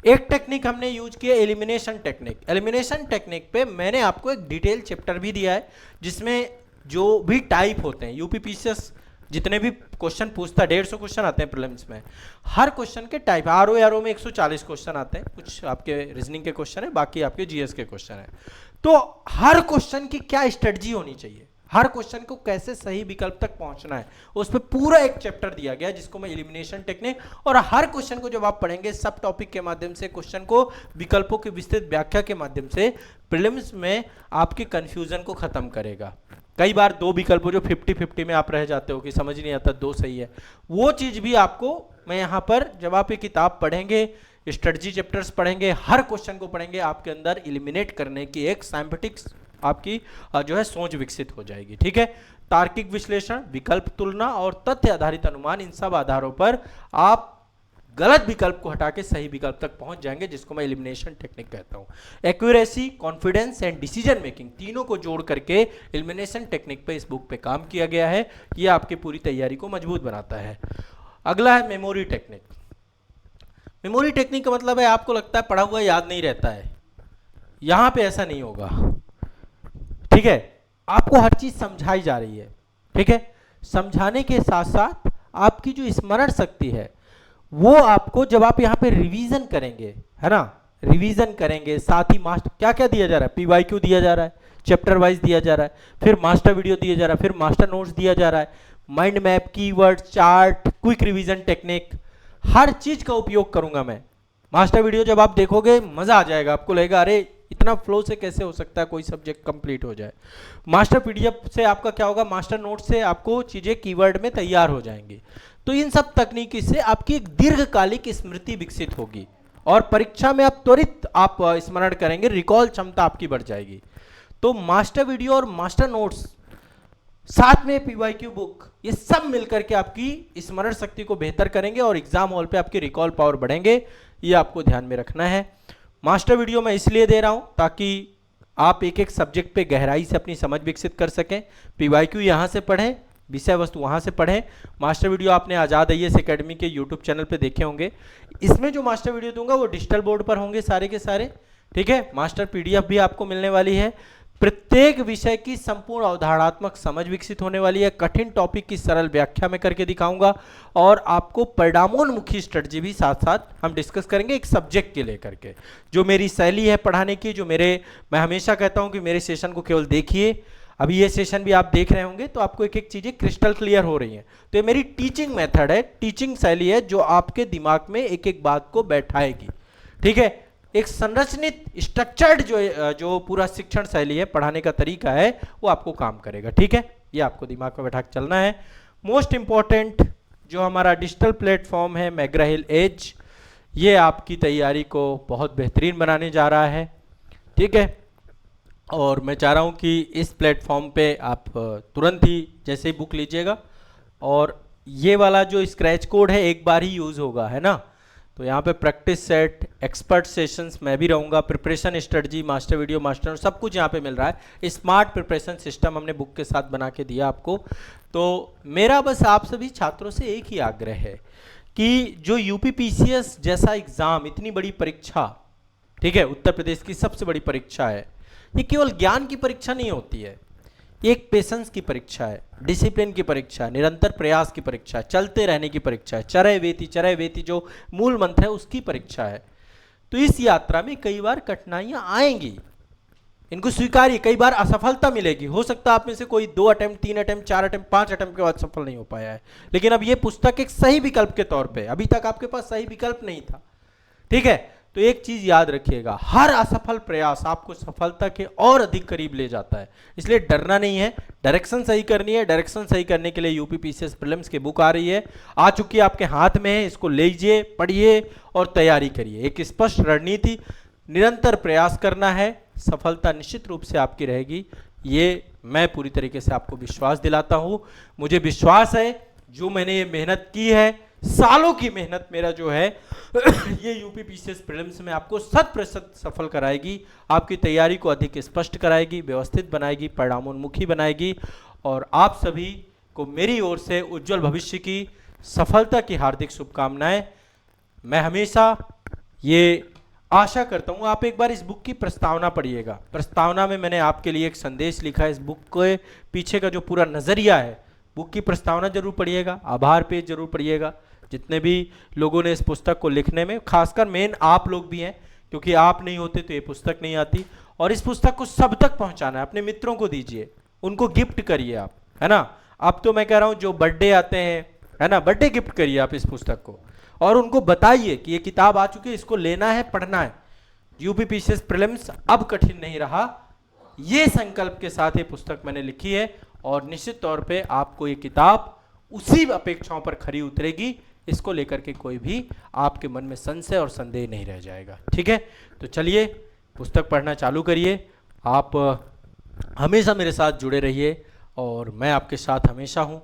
एक टेक्निक हमने यूज किया एलिमिनेशन टेक्निक। एलिमिनेशन टेक्निक पे मैंने आपको एक डिटेल चैप्टर भी दिया है, जिसमें जो भी टाइप होते हैं, यूपीपीसीएस जितने भी क्वेश्चन पूछता है, 150 क्वेश्चन आते हैं प्रीलिम्स में, हर क्वेश्चन के टाइप, आरओ में 140 क्वेश्चन आते हैं, कुछ आपके रीजनिंग के क्वेश्चन है, बाकी आपके जीएस के क्वेश्चन है। तो हर क्वेश्चन की क्या स्ट्रेटजी होनी चाहिए, हर क्वेश्चन को कैसे सही विकल्प तक पहुंचना है, उस पर पूरा एक चैप्टर दिया गया है जिसको मैं एलिमिनेशन टेक्निक, और हर क्वेश्चन को जब आप पढ़ेंगे सब टॉपिक के माध्यम से, क्वेश्चन को विकल्पों की विस्तृत व्याख्या के माध्यम से, प्रीलिम्स में आपके कंफ्यूजन को खत्म करेगा। कई बार दो विकल्पों जो 50-50 में आप रह जाते हो कि समझ नहीं आता दो सही है, वो चीज भी आपको मैं यहाँ पर, जब आप ये किताब पढ़ेंगे, स्ट्रेटजी चैप्टर्स पढ़ेंगे, हर क्वेश्चन को पढ़ेंगे, आपके अंदर एलिमिनेट करने की एक साइंटिफिक आपकी जो है सोच विकसित हो जाएगी। ठीक है, तार्किक विश्लेषण, विकल्प तुलना और तथ्य आधारित अनुमान, इन सब आधारों पर आप गलत विकल्प को हटा के सही विकल्प तक पहुंच जाएंगे, जिसको मैं एलिमिनेशन टेक्निक कहता हूं। Accuracy, confidence and decision making, तीनों को जोड़ करके एलिमिनेशन टेक्निक पे इस बुक पे काम किया गया है। ये आपकी पूरी तैयारी को मजबूत बनाता है। अगला है मेमोरी टेक्निक। मेमोरी टेक्निक का मतलब है आपको लगता है पढ़ा हुआ याद नहीं रहता है, यहां पे ऐसा नहीं होगा। ठीक है, आपको हर चीज समझाई जा रही है। ठीक है, समझाने के साथ साथ आपकी जो स्मरण शक्ति है वो आपको, जब आप यहाँ पे रिवीजन करेंगे, है ना, रिवीजन करेंगे, साथ ही मास्टर क्या क्या दिया जा रहा है, पीवाईक्यू दिया जा रहा है, चैप्टर वाइज दिया जा रहा है, फिर मास्टर वीडियो दिया जा रहा है, फिर मास्टर नोट्स दिया जा रहा है, mind map, keyword, chart, quick revision technique, हर चीज का उपयोग करूंगा मैं। मास्टर वीडियो जब आप देखोगे मजा आ जाएगा, आपको लगेगा अरे इतना फ्लो से कैसे हो सकता है कोई सब्जेक्ट कंप्लीट हो जाए। मास्टर पीडीएफ से आपका क्या होगा, मास्टर नोट से आपको चीजें कीवर्ड में तैयार हो जाएंगी। तो इन सब तकनीकी से आपकी एक दीर्घकालिक स्मृति विकसित होगी और परीक्षा में आप त्वरित आप स्मरण करेंगे, रिकॉल क्षमता आपकी बढ़ जाएगी। तो मास्टर वीडियो और मास्टर नोट्स, साथ में पीवाईक्यू बुक, ये सब मिलकर के आपकी स्मरण शक्ति को बेहतर करेंगे और एग्जाम हॉल पे आपकी रिकॉल पावर बढ़ेंगे। ये आपको ध्यान में रखना है। मास्टर वीडियो मैं इसलिए दे रहा हूं ताकि आप एक एक सब्जेक्ट पे गहराई से अपनी समझ विकसित कर सकें। पीवाईक्यू यहां से पढ़ें, विषय वस्तु वहां से पढ़ें। मास्टर वीडियो आपने आजाद आईएएस एकेडमी के यूट्यूब चैनल पे देखे होंगे। इसमें जो मास्टर वीडियो दूंगा वो डिजिटल बोर्ड पर होंगे सारे के सारे। ठीक है, मास्टर पीडीएफ भी आपको मिलने वाली है। प्रत्येक विषय की संपूर्ण अवधारणात्मक समझ विकसित होने वाली है। कठिन टॉपिक की सरल व्याख्या में करके दिखाऊंगा और आपको परिणामोन्मुखी स्ट्रेटजी भी साथ साथ हम डिस्कस करेंगे एक सब्जेक्ट के लेकर के। जो मेरी शैली है पढ़ाने की, मैं हमेशा कहता हूं कि मेरे सेशन को केवल देखिए। अभी ये सेशन भी आप देख रहे होंगे तो आपको एक एक चीजें क्रिस्टल क्लियर हो रही हैं। तो ये मेरी टीचिंग मेथड है, टीचिंग शैली है जो आपके दिमाग में एक एक बात को बैठाएगी। ठीक है, एक संरचित स्ट्रक्चर्ड जो पूरा शिक्षण शैली है, पढ़ाने का तरीका है, वो आपको काम करेगा। ठीक है, ये आपको दिमाग में बैठा के चलना है। मोस्ट इंपॉर्टेंट जो हमारा डिजिटल प्लेटफॉर्म है मैग्रा हिल एज, ये आपकी तैयारी को बहुत बेहतरीन बनाने जा रहा है। ठीक है, और मैं चाह रहा हूँ कि इस प्लेटफॉर्म पे आप तुरंत ही जैसे ही बुक लीजिएगा, और ये वाला जो स्क्रैच कोड है एक बार ही यूज़ होगा, है ना। तो यहाँ पे प्रैक्टिस सेट, एक्सपर्ट सेशंस मैं भी रहूँगा, preparation strategy, master video, master, सब कुछ यहाँ पे मिल रहा है। स्मार्ट प्रिपरेशन सिस्टम हमने बुक के साथ बना के दिया आपको। तो मेरा बस आप सभी छात्रों से एक ही आग्रह है कि जो यूपीपीसीएस जैसा एग्ज़ाम, इतनी बड़ी परीक्षा, ठीक है, उत्तर प्रदेश की सबसे बड़ी परीक्षा है, ये केवल ज्ञान की परीक्षा नहीं होती है, ये एक पेशेंस की परीक्षा है, डिसिप्लिन की परीक्षा है, निरंतर प्रयास की परीक्षा है, चलते रहने की परीक्षा है, चरय वेति जो मूल मंत्र है उसकी परीक्षा है। तो इस यात्रा में कई बार कठिनाइयां आएंगी, इनको स्वीकारिए। कई बार असफलता मिलेगी, हो सकता है आप में से कोई 2 अटेम्प्ट, 3 अटेम्प्ट, 4 अटेम्प्ट, 5 अटेम्प्ट के बाद सफल नहीं हो पाया है, लेकिन अब ये पुस्तक एक सही विकल्प के तौर पर, अभी तक आपके पास सही विकल्प नहीं था। ठीक है, तो एक चीज याद रखिएगा, हर असफल प्रयास आपको सफलता के और अधिक करीब ले जाता है, इसलिए डरना नहीं है, डायरेक्शन सही करनी है। डायरेक्शन सही करने के लिए यूपीपीसीएस प्रीलिम्स की बुक आ रही है, आ चुकी है, आपके हाथ में है, इसको लीजिए, पढ़िए और तैयारी करिए। एक स्पष्ट रणनीति, निरंतर प्रयास करना है, सफलता निश्चित रूप से आपकी रहेगी। ये मैं पूरी तरीके से आपको विश्वास दिलाता हूं। मुझे विश्वास है जो मैंने ये मेहनत की है, सालों की मेहनत मेरा जो है ये यूपीपीसीएस प्रीलिम्स में आपको 100% सफल कराएगी, आपकी तैयारी को अधिक स्पष्ट कराएगी, व्यवस्थित बनाएगी, परिणामोन्मुखी बनाएगी। और आप सभी को मेरी ओर से उज्जवल भविष्य की, सफलता की हार्दिक शुभकामनाएं। मैं हमेशा ये आशा करता हूँ आप एक बार इस बुक की प्रस्तावना पढ़िएगा। प्रस्तावना में मैंने आपके लिए एक संदेश लिखा है, इस बुक के पीछे का जो पूरा नजरिया है बुक की प्रस्तावना जरूर पढ़िएगा, आभार पेज जरूर पढ़िएगा। जितने भी लोगों ने इस पुस्तक को लिखने में, खासकर मेन आप लोग भी हैं, क्योंकि आप नहीं होते तो ये पुस्तक नहीं आती। और इस पुस्तक को सब तक पहुंचाना है, अपने मित्रों को दीजिए, उनको गिफ्ट करिए आप, है ना। अब तो मैं कह रहा हूं जो बर्थडे आते हैं, है ना, बर्थडे गिफ्ट करिए आप इस पुस्तक को, और उनको बताइए कि ये किताब आ चुकी है, इसको लेना है, पढ़ना है। यूपीपीसीएस प्रीलिम्स अब कठिन नहीं रहा, ये संकल्प के साथ ये पुस्तक मैंने लिखी है, और निश्चित तौर पे आपको ये किताब उसी अपेक्षाओं पर खरी उतरेगी। इसको लेकर के कोई भी आपके मन में संशय और संदेह नहीं रह जाएगा, ठीक है। तो चलिए पुस्तक पढ़ना चालू करिए। आप हमेशा मेरे साथ जुड़े रहिए, और मैं आपके साथ हमेशा हूँ।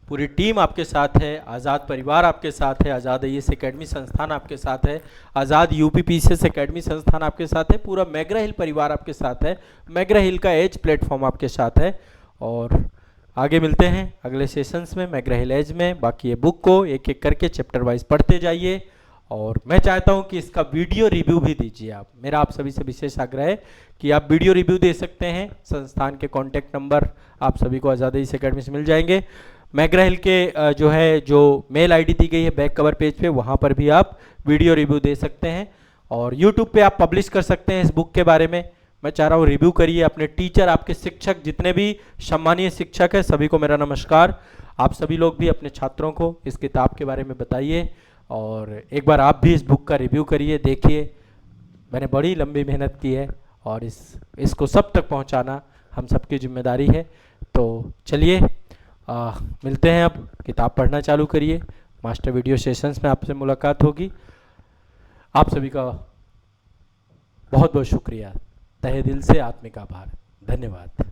पूरी टीम आपके साथ है, आज़ाद परिवार आपके साथ है, आज़ाद आईएएस एकेडमी संस्थान आपके साथ है, आज़ाद यूपीपीसीएस एकेडमी संस्थान आपके साथ है, पूरा मैग्रा हिल परिवार आपके साथ है, मैग्रा हिल का एज प्लेटफॉर्म आपके साथ है। और आगे मिलते हैं अगले सेशंस में मैग्रा हिल एज में। बाकी ये बुक को एक एक करके चैप्टर वाइज पढ़ते जाइए, और मैं चाहता हूं कि इसका वीडियो रिव्यू भी दीजिए आप। मेरा आप सभी से विशेष आग्रह है कि आप वीडियो रिव्यू दे सकते हैं। संस्थान के कॉन्टैक्ट नंबर आप सभी को आज़ाद आईएएस एकेडमी से मिल जाएंगे। मैग्रा हिल के जो मेल आईडी दी गई है बैक कवर पेज पे, वहाँ पर भी आप वीडियो रिव्यू दे सकते हैं, और यूट्यूब पे आप पब्लिश कर सकते हैं इस बुक के बारे में। मैं चाह रहा हूँ रिव्यू करिए। अपने टीचर, आपके शिक्षक, जितने भी सम्मानीय शिक्षक हैं, सभी को मेरा नमस्कार। आप सभी लोग भी अपने छात्रों को इस किताब के बारे में बताइए, और एक बार आप भी इस बुक का रिव्यू करिए, देखिए। मैंने बड़ी लंबी मेहनत की है, और इसको सब तक पहुंचाना हम सबकी जिम्मेदारी है। तो चलिए मिलते हैं, अब किताब पढ़ना चालू करिए। मास्टर वीडियो सेशंस में आपसे मुलाकात होगी। आप सभी का बहुत बहुत शुक्रिया, तहे दिल से आत्मिक आभार, धन्यवाद।